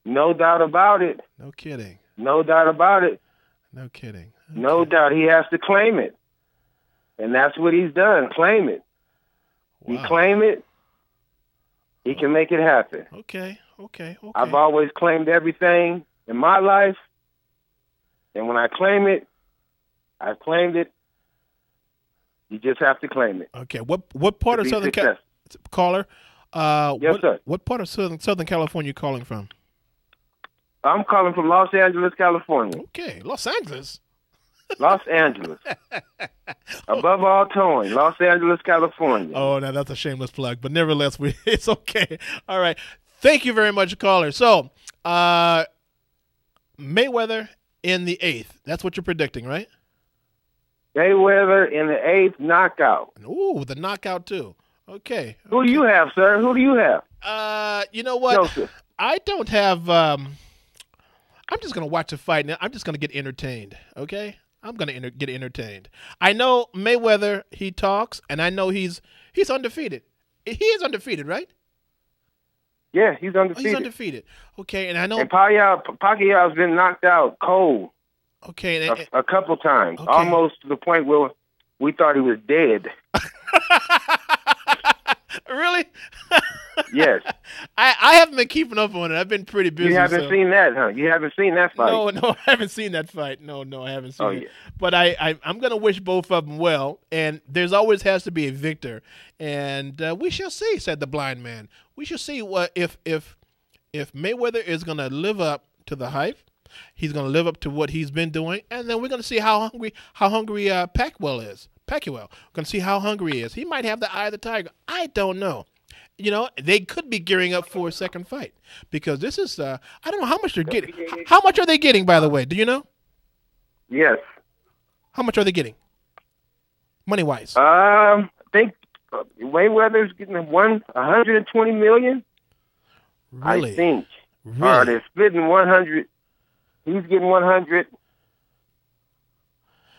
[SPEAKER 11] No doubt about it.
[SPEAKER 9] No kidding.
[SPEAKER 11] No doubt about it.
[SPEAKER 9] No kidding. Okay.
[SPEAKER 11] No doubt. He has to claim it. And that's what he's done. Claim it. Wow. He claim it. He can make it happen.
[SPEAKER 9] Okay.
[SPEAKER 11] I've always claimed everything in my life. And when I claim it, I've claimed it. You just have to claim it.
[SPEAKER 9] Okay. What part of Southern California? Caller?
[SPEAKER 11] Yes, sir.
[SPEAKER 9] What part of Southern California are you calling from?
[SPEAKER 11] I'm calling from Los Angeles, California.
[SPEAKER 9] Okay, Los Angeles.
[SPEAKER 11] Los Angeles. Above all towing, Los Angeles, California.
[SPEAKER 9] Oh, now that's a shameless plug, but nevertheless, it's okay. All right. Thank you very much, caller. So, Mayweather in the 8th. That's what you're predicting, right?
[SPEAKER 11] Mayweather in the 8th knockout.
[SPEAKER 9] Ooh, the knockout too. Okay.
[SPEAKER 11] Who do you have, sir? Who do you have?
[SPEAKER 9] You know what?
[SPEAKER 11] Joseph.
[SPEAKER 9] I don't have. I'm just gonna watch the fight now. I'm just gonna get entertained. Okay, I'm gonna get entertained. I know Mayweather. He talks, and I know he's undefeated. He is undefeated, right?
[SPEAKER 11] Yeah, he's undefeated.
[SPEAKER 9] He's undefeated. Okay, and I know.
[SPEAKER 11] And Pacquiao's been knocked out cold.
[SPEAKER 9] Okay,
[SPEAKER 11] a couple times, almost to the point where we thought he was dead.
[SPEAKER 9] Really?
[SPEAKER 11] Yes.
[SPEAKER 9] I haven't been keeping up on it. I've been pretty busy.
[SPEAKER 11] You haven't seen that, huh? You haven't seen that fight?
[SPEAKER 9] No, I haven't seen that fight. No, I haven't seen it. Yeah. But I'm going to wish both of them well, and there's always has to be a victor. And we shall see, said the blind man. We shall see what if Mayweather is going to live up to the hype. He's going to live up to what he's been doing, and then we're going to see how hungry Pacquiao is. We're going to see how hungry he is. He might have the eye of the tiger. I don't know. They could be gearing up for a second fight because this is I don't know how much they're getting. How much are they getting, by the way? Do you know?
[SPEAKER 11] Yes.
[SPEAKER 9] How much are they getting? Money-wise?
[SPEAKER 11] I think Mayweather's getting $120 million.
[SPEAKER 9] Really?
[SPEAKER 11] I think.
[SPEAKER 9] Really?
[SPEAKER 11] They're splitting 100. He's getting 100.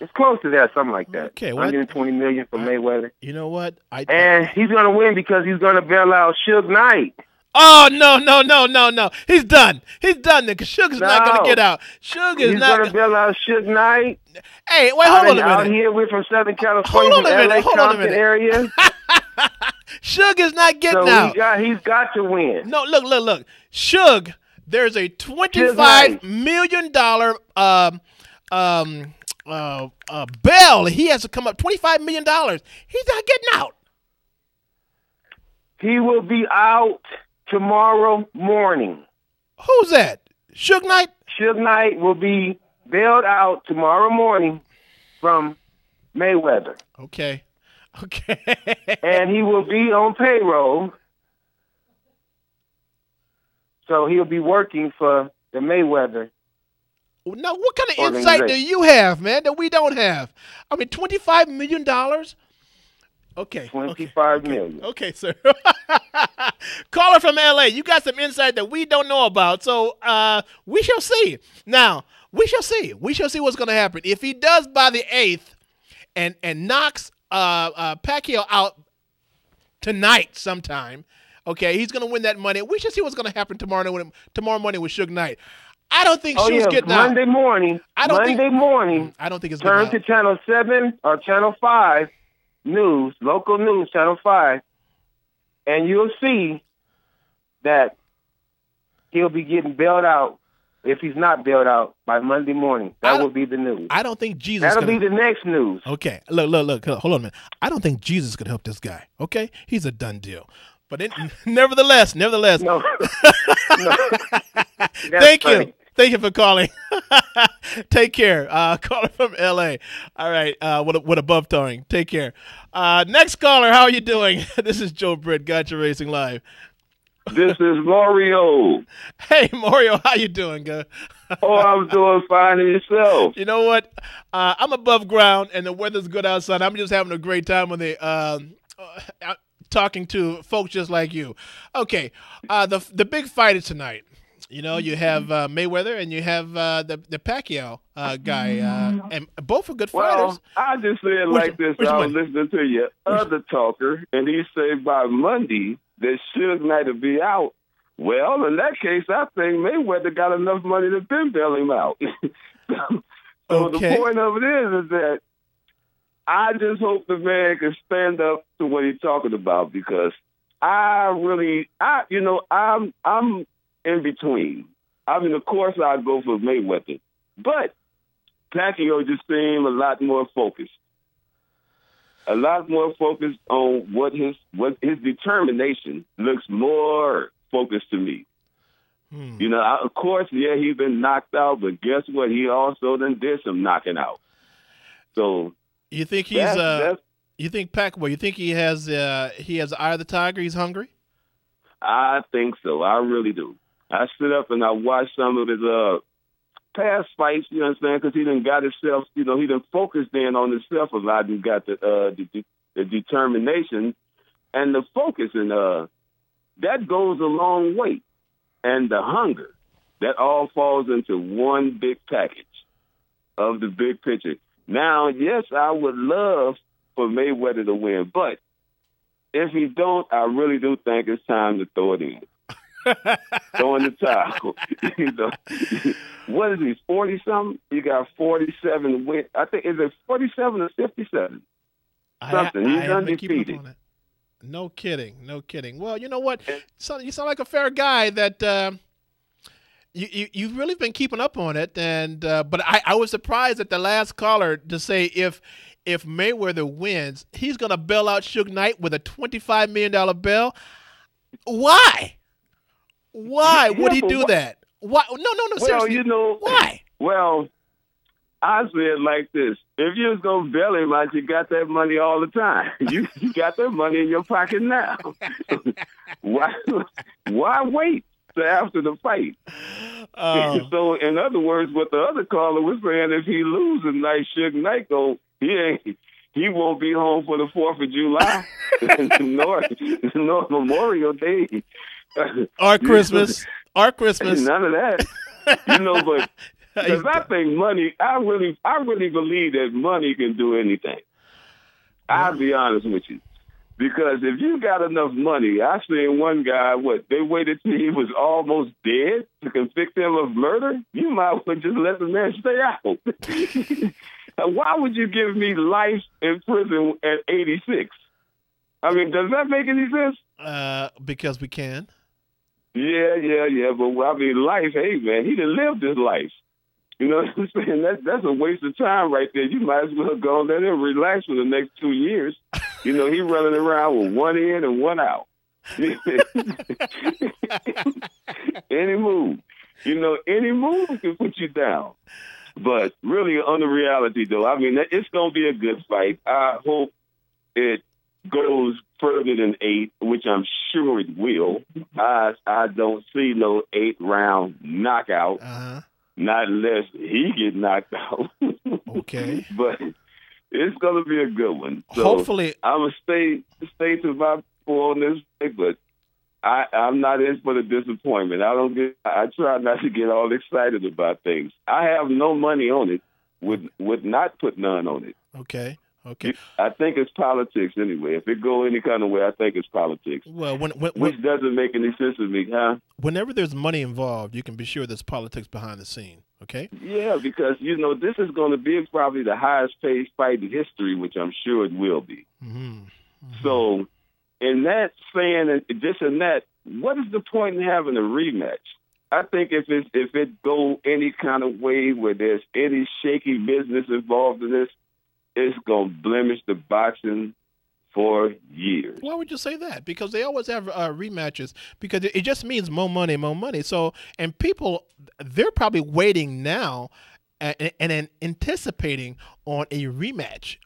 [SPEAKER 11] It's close to that, something like that.
[SPEAKER 9] Okay, well,
[SPEAKER 11] $120 million for Mayweather.
[SPEAKER 9] You know what?
[SPEAKER 11] And he's going to win because he's going to bail out Suge Knight.
[SPEAKER 9] Oh, no. He's done. He's done because Sugar's not going to get out. Sugar's not
[SPEAKER 13] going to bail out Suge Knight.
[SPEAKER 9] Hey, wait, hold on a minute.
[SPEAKER 13] Out here, we're from Southern California, from LA, Compton area.
[SPEAKER 9] Sugar's not getting out.
[SPEAKER 13] He's got to win.
[SPEAKER 9] No, look. Suge, there's a $25 million bail. He has to come up $25 million. He's not getting out.
[SPEAKER 13] He will be out tomorrow morning.
[SPEAKER 9] Who's that? Suge Knight?
[SPEAKER 13] Suge Knight will be bailed out tomorrow morning from Mayweather.
[SPEAKER 9] Okay.
[SPEAKER 13] And he will be on payroll. So he'll be working for the Mayweather.
[SPEAKER 9] Now, what kind of insight do you have, man, that we don't have? I mean, $25 million? Okay.
[SPEAKER 13] $25 million.
[SPEAKER 9] Okay, sir. Caller from LA, you got some insight that we don't know about. So we shall see. Now, we shall see. We shall see what's going to happen. If he does by the 8th and knocks Pacquiao out tonight sometime, okay, he's going to win that money. We shall see what's going to happen tomorrow morning with Suge Knight. I don't think Suge's getting out.
[SPEAKER 13] Monday morning. I don't think
[SPEAKER 9] it's
[SPEAKER 13] turn to Channel 7 or Channel 5 news, local news, Channel 5, and you'll see that he'll be getting bailed out if he's not bailed out by Monday morning. That will be the news.
[SPEAKER 9] I don't think Jesus.
[SPEAKER 13] That'll be the next news.
[SPEAKER 9] Okay, look. Hold on a minute. I don't think Jesus could help this guy. Okay, he's a done deal. But nevertheless. No. Thank you for calling. Take care. Caller from L.A. All right. What a buff towing. Take care. Next caller, how are you doing? This is Joe Britt, Gotcha Racing Live.
[SPEAKER 13] This is Mario.
[SPEAKER 9] Hey, Mario, how you doing, guy?
[SPEAKER 13] I'm doing fine, and yourself?
[SPEAKER 9] You know what? I'm above ground, and the weather's good outside. I'm just having a great time when they talking to folks just like you. Okay, the big fight is tonight. You know, you have Mayweather and you have the Pacquiao guy, and both are good fighters.
[SPEAKER 13] I just say it like this. I was listening to your other talker, and he said by Monday that Suge Knight will be out. Well, in that case, I think Mayweather got enough money to bail him out. So the point of it is that I just hope the man can stand up to what he's talking about, because I'm in between. I mean, of course, I'd go for Mayweather, but Pacquiao just seemed a lot more focused. A lot more focused on what his determination looks more focused to me. You know, of course, he's been knocked out, but guess what? He also done did some knocking out. So
[SPEAKER 9] you think he's you think Pacquiao? You think he has eye of the tiger? He's hungry.
[SPEAKER 13] I think so. I really do. I sit up and I watch some of his past fights, you know what I'm saying, because he done got himself, he done focused in on himself a lot and got the determination and the focus, and that goes a long way. And the hunger, that all falls into one big package of the big picture. Now, yes, I would love for Mayweather to win, but if he don't, I really do think it's time to throw it in. Throw in the towel. What is he, 40-something? You got 47 wins. I think, is it 47 or 57? Something. He's undefeated.
[SPEAKER 9] No kidding. Well, you know what? You sound like a fair guy that you've really been keeping up on it. And but I was surprised at the last caller to say if Mayweather wins, he's going to bail out Suge Knight with a $25 million bail. Why? Why would he do that? Why? No, seriously. Why?
[SPEAKER 13] Well, I say it like this. If you was going to bail him out, you got that money all the time. You got that money in your pocket now. Why wait till after the fight? So, in other words, what the other caller was saying, if he loses tonight, Suge Knight he won't be home for the 4th of July, nor Memorial Day.
[SPEAKER 9] Or Christmas.
[SPEAKER 13] None of that. But because I think money, I really believe that money can do anything. I'll be honest with you. Because if you got enough money, I seen one guy, they waited till he was almost dead to convict him of murder? You might as well just let the man stay out. Why would you give me life in prison at 86? I mean, does that make any sense?
[SPEAKER 9] Because we can.
[SPEAKER 13] Yeah. But, I mean, life, hey, man, he done lived his life. You know what I'm saying? That's a waste of time right there. You might as well go and let him relax for the next 2 years. You know, he running around with one in and one out. Any move. You know, any move can put you down. But really, on the reality, though, I mean, it's going to be a good fight. I hope it goes further than 8, which I'm sure it will. I don't see no 8-round knockout. Not unless he get knocked out.
[SPEAKER 9] Okay.
[SPEAKER 13] But it's going to be a good one. So
[SPEAKER 9] hopefully.
[SPEAKER 13] I'm going to stay to my on this, but I'm not in for the disappointment. I try not to get all excited about things. I have no money on it, would not put none on it.
[SPEAKER 9] Okay.
[SPEAKER 13] I think it's politics anyway. If it go any kind of way, I think it's politics.
[SPEAKER 9] Well,
[SPEAKER 13] which doesn't make any sense to me, huh?
[SPEAKER 9] Whenever there's money involved, you can be sure there's politics behind the scene, okay?
[SPEAKER 13] Yeah, because, you know, this is going to be probably the highest paid fight in history, which I'm sure it will be. So, in that saying this and that, what is the point in having a rematch? I think if it go any kind of way where there's any shaky business involved in this, it's going to blemish the boxing for years.
[SPEAKER 9] Why would you say that? Because they always have rematches, because it just means more money. So, and people, they're probably waiting now and anticipating on a rematch,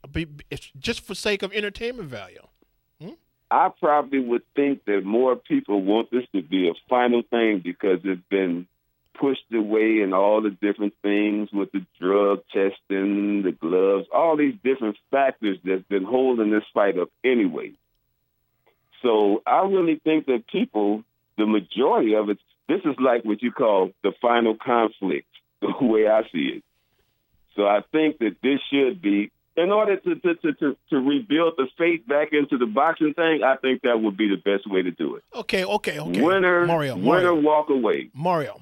[SPEAKER 9] just for sake of entertainment value.
[SPEAKER 13] I probably would think that more people want this to be a final thing because it's been pushed away and all the different things with the drug testing, the gloves, all these different factors that's been holding this fight up anyway. So I really think that people, the majority of it, this is like what you call the final conflict, the way I see it. So I think that this should be, in order to rebuild the faith back into the boxing thing, I think that would be the best way to do it.
[SPEAKER 9] Okay.
[SPEAKER 13] Winner,
[SPEAKER 9] Mario.
[SPEAKER 13] walk away.
[SPEAKER 9] Mario.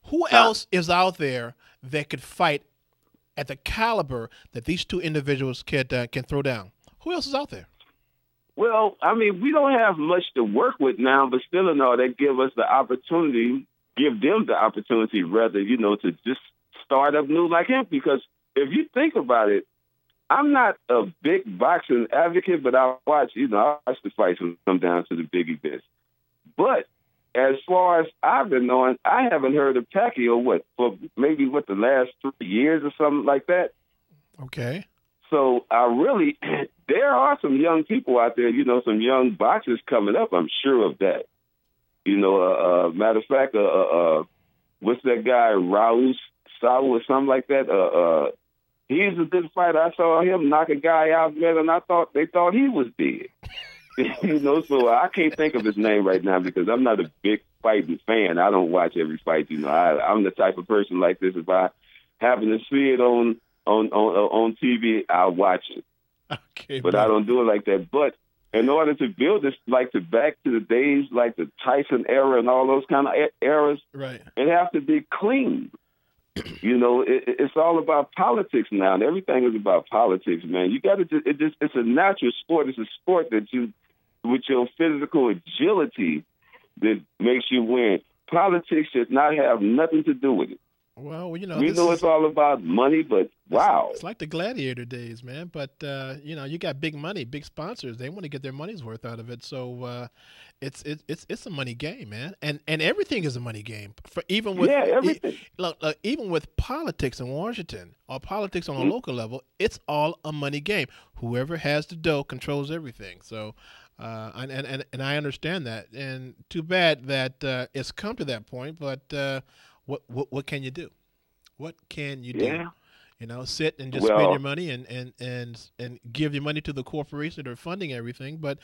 [SPEAKER 9] Who else is out there that could fight at the caliber that these two individuals can throw down? Who else is out there?
[SPEAKER 13] Well, I mean, we don't have much to work with now, but still in all, they give them the opportunity, rather, you know, to just start up new like him. Because if you think about it, I'm not a big boxing advocate, but I watch the fights when it comes down to the big events. But as far as I've been knowing, I haven't heard of Pacquiao, for maybe the last 3 years or something like that.
[SPEAKER 9] Okay.
[SPEAKER 13] So there are some young people out there, you know, some young boxers coming up. I'm sure of that. You know, matter of fact, what's that guy, Raul Saul or something like that? He's a good fighter. I saw him knock a guy out, man, and they thought he was dead. You know, so I can't think of his name right now because I'm not a big fighting fan. I don't watch every fight. You know, I'm the type of person like this. If I happen to see it on TV, I'll watch it.
[SPEAKER 9] Okay,
[SPEAKER 13] but I don't do it like that. But in order to build this, like back to the days like the Tyson era and all those kind of eras,
[SPEAKER 9] right?
[SPEAKER 13] It has to be clean. You know, it's all about politics now, and everything is about politics, man. You got to it's a natural sport. It's a sport that you, with your physical agility, that makes you win. Politics should not have nothing to do with it.
[SPEAKER 9] Well, you know,
[SPEAKER 13] it's all about money, but wow.
[SPEAKER 9] It's like the gladiator days, man. But, you know, you got big money, big sponsors. They want to get their money's worth out of it. So it's a money game, man. And everything is a money game. Even with
[SPEAKER 13] everything.
[SPEAKER 9] Even with politics in Washington or politics on a local level, it's all a money game. Whoever has the dough controls everything. So and I understand that. And too bad that it's come to that point, but what can you do? What can you do?
[SPEAKER 13] Yeah.
[SPEAKER 9] You know, sit and just spend your money and give your money to the corporation that are funding everything. But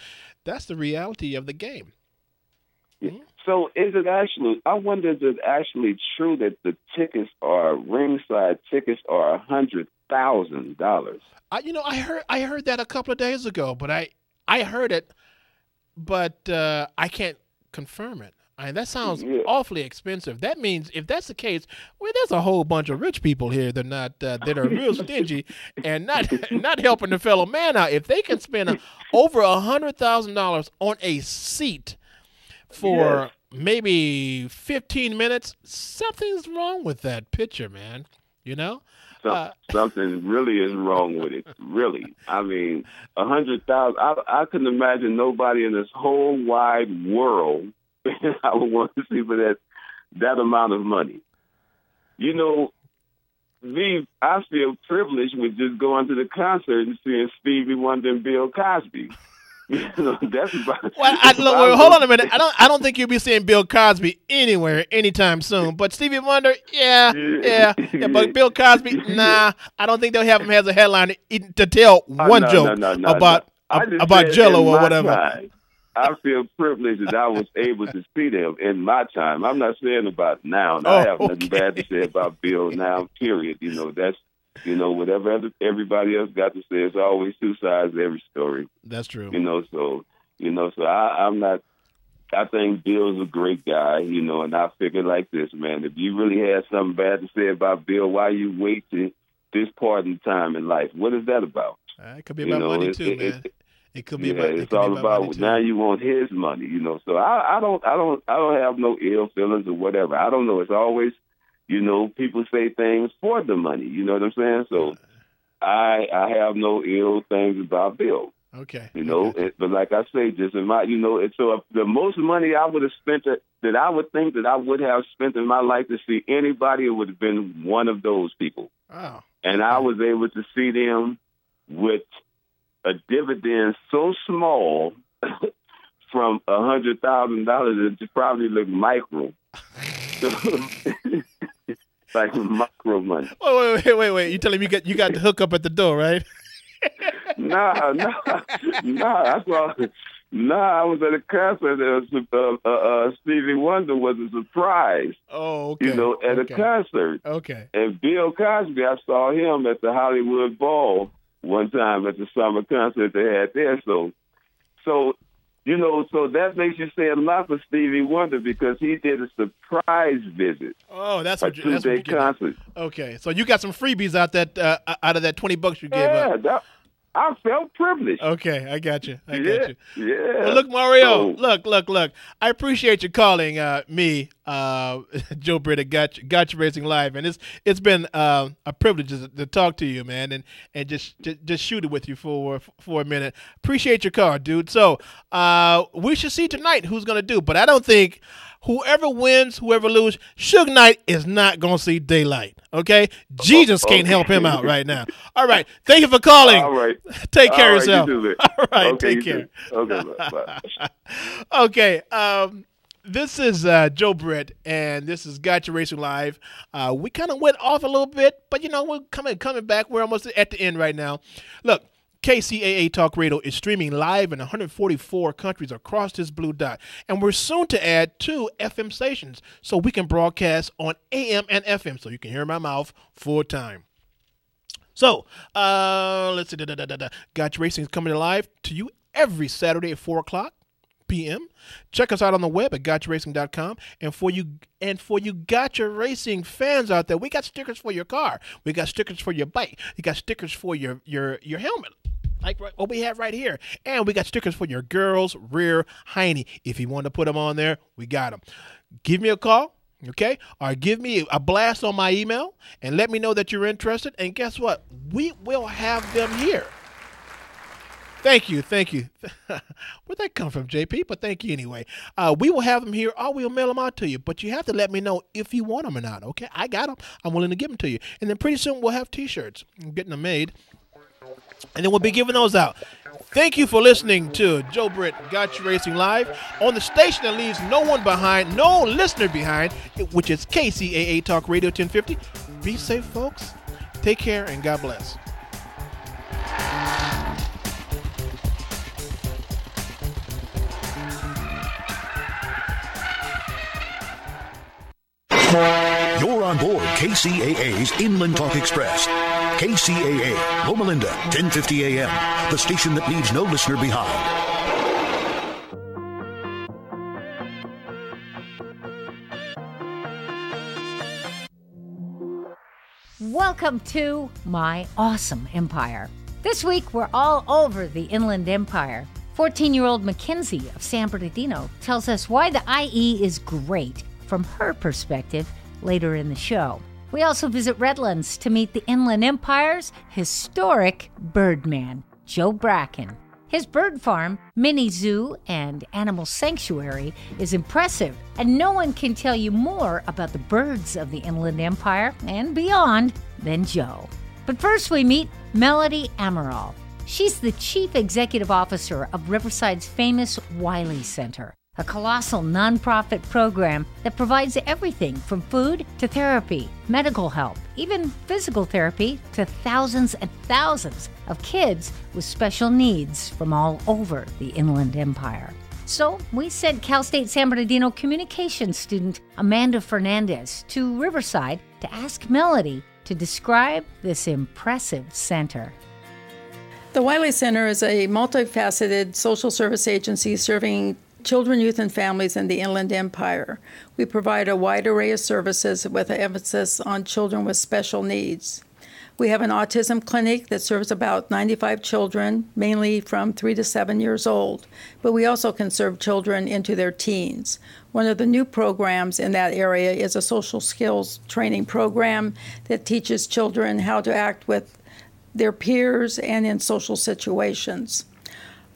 [SPEAKER 9] that's the reality of the game.
[SPEAKER 13] Yeah. So is it actually, I wonder if it's actually true that the tickets are, ringside tickets are $100,000?
[SPEAKER 9] I heard that a couple of days ago, but I heard it but I can't confirm it. That sounds awfully expensive. That means if that's the case, well, there's a whole bunch of rich people here that are real stingy and not helping the fellow man out. If they can spend over $100,000 on a seat for maybe 15 minutes, something's wrong with that picture, man. You know?
[SPEAKER 13] Something really is wrong with it. Really, I mean, 100,000. I couldn't imagine nobody in this whole wide world I would want to see for that amount of money. You know, I feel privileged with just going to the concert and seeing Stevie Wonder and Bill Cosby. You know, that's about.
[SPEAKER 9] Well, hold on a minute. I don't think you'll be seeing Bill Cosby anywhere anytime soon. But Stevie Wonder, yeah. But Bill Cosby, nah. I don't think they'll have him as a headliner to tell one joke about Jello or whatever.
[SPEAKER 13] Time, I feel privileged that I was able to see them in my time. I'm not saying about now. I have nothing bad to say about Bill now. Period. You know, that's. You know, whatever everybody else got to say, it's always two sides to every story.
[SPEAKER 9] That's true.
[SPEAKER 13] So I'm not. I think Bill's a great guy. You know, and I figure like this, man. If you really had something bad to say about Bill, why you wait to this part in time in life? What is that about?
[SPEAKER 9] It could be about money too, man. It could be about.
[SPEAKER 13] It's all about now. You want his money, you know. So I don't have no ill feelings or whatever. I don't know. It's always. You know, people say things for the money. You know what I'm saying? So I have no ill things about Bill.
[SPEAKER 9] Okay.
[SPEAKER 13] You know, but like I say, just in my, you know, so the most money I would have spent that I would think that I would have spent in my life to see anybody, it would have been one of those people.
[SPEAKER 9] Oh.
[SPEAKER 13] And I was able to see them with a dividend so small from $100,000 it probably looked micro. Like micro money.
[SPEAKER 9] Wait. You telling me you got the hookup at the door, right?
[SPEAKER 13] Nah. That's why. I was at a concert. Stevie Wonder was a surprise.
[SPEAKER 9] Oh, okay.
[SPEAKER 13] You know, at a concert.
[SPEAKER 9] Okay.
[SPEAKER 13] And Bill Cosby, I saw him at the Hollywood Bowl one time at the summer concert they had there. So. You know, so that makes you say a lot for Stevie Wonder because he did a surprise visit.
[SPEAKER 9] Oh, that's what
[SPEAKER 13] you're concert.
[SPEAKER 9] Okay, so you got some freebies out of that $20 you gave up.
[SPEAKER 13] I felt privileged.
[SPEAKER 9] Okay, I got you.
[SPEAKER 13] Yeah.
[SPEAKER 9] Well, look, Mario. Look. I appreciate you calling me, Joe Britt at Gotcha Racing Live, and it's been a privilege to talk to you, man, and just shoot it with you for a minute. Appreciate your call, dude. So we should see tonight who's gonna do, but I don't think. Whoever wins, whoever loses, Suge Knight is not going to see daylight, okay? Jesus can't help him out right now. All right. Thank you for calling.
[SPEAKER 13] All right.
[SPEAKER 9] Take care of yourself.
[SPEAKER 13] All
[SPEAKER 9] right.
[SPEAKER 13] Okay,
[SPEAKER 9] take care.
[SPEAKER 13] Okay, bye.
[SPEAKER 9] Okay. This is Joe Britt, and this is Gotcha Racing Live. We kind of went off a little bit, but, you know, we're coming back. We're almost at the end right now. Look. KCAA Talk Radio is streaming live in 144 countries across this blue dot. And we're soon to add 2 FM stations so we can broadcast on AM and FM so you can hear my mouth full time. So, let's see. Gotcha Racing is coming live to you every Saturday at 4 o'clock p.m. Check us out on the web at gotcharacing.com. And for you Gotcha Racing fans out there, we got stickers for your car. We got stickers for your bike. We got stickers for your helmet. Like what we have right here. And we got stickers for your girl's rear hiney. If you want to put them on there, we got them. Give me a call, okay? Or give me a blast on my email and let me know that you're interested. And guess what? We will have them here. Thank you. Where'd that come from, JP? But thank you anyway. We will have them here, or we'll mail them out to you. But you have to let me know if you want them or not, okay? I got them. I'm willing to give them to you. And then pretty soon we'll have T-shirts. I'm getting them made. And then we'll be giving those out. Thank you for listening to Joe Britt, Gotcha Racing Live, on the station that leaves no one behind, no listener behind, which is KCAA Talk Radio 1050. Be safe, folks. Take care, and God bless.
[SPEAKER 7] You're on board KCAA's Inland Talk Express. KCAA, Loma Linda, 1050 AM, the station that leaves no listener behind.
[SPEAKER 14] Welcome to My Awesome Empire. This week, we're all over the Inland Empire. 14-year-old Mackenzie of San Bernardino tells us why the IE is great from her perspective later in the show. We also visit Redlands to meet the Inland Empire's historic birdman, Joe Bracken. His bird farm, mini zoo, and animal sanctuary is impressive, and no one can tell you more about the birds of the Inland Empire and beyond than Joe. But first we meet Melody Amaral. She's the Chief Executive Officer of Riverside's famous Wiley Center, a colossal nonprofit program that provides everything from food to therapy, medical help, even physical therapy to thousands and thousands of kids with special needs from all over the Inland Empire. So we sent Cal State San Bernardino communications student Amanda Fernandez to Riverside to ask Melody to describe this impressive center.
[SPEAKER 15] The Wiley Center is a multifaceted social service agency serving children, youth, and families in the Inland Empire. We provide a wide array of services with an emphasis on children with special needs. We have an autism clinic that serves about 95 children, mainly from 3 to 7 years old, but we also can serve children into their teens. One of the new programs in that area is a social skills training program that teaches children how to act with their peers and in social situations.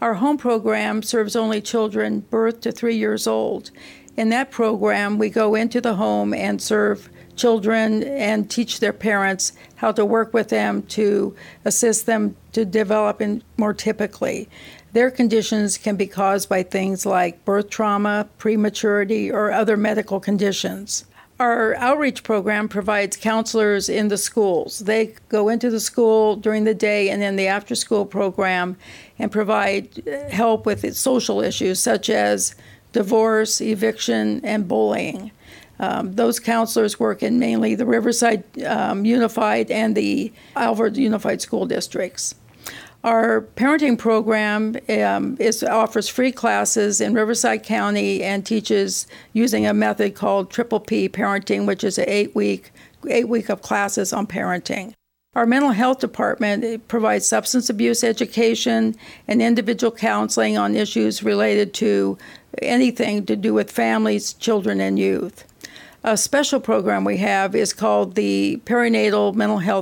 [SPEAKER 15] Our home program serves only children birth to 3 years old. In that program, we go into the home and serve children and teach their parents how to work with them to assist them to develop more typically. Their conditions can be caused by things like birth trauma, prematurity, or other medical conditions. Our outreach program provides counselors in the schools. They go into the school during the day and in the after-school program and provide help with social issues such as divorce, eviction, and bullying. Those counselors work in mainly the Riverside Unified and the Alvord Unified School Districts. Our parenting program offers free classes in Riverside County and teaches using a method called Triple P Parenting, which is an 8-week of classes on parenting. Our mental health department provides substance abuse education and individual counseling on issues related to anything to do with families, children, and youth. A special program we have is called the Perinatal Mental Health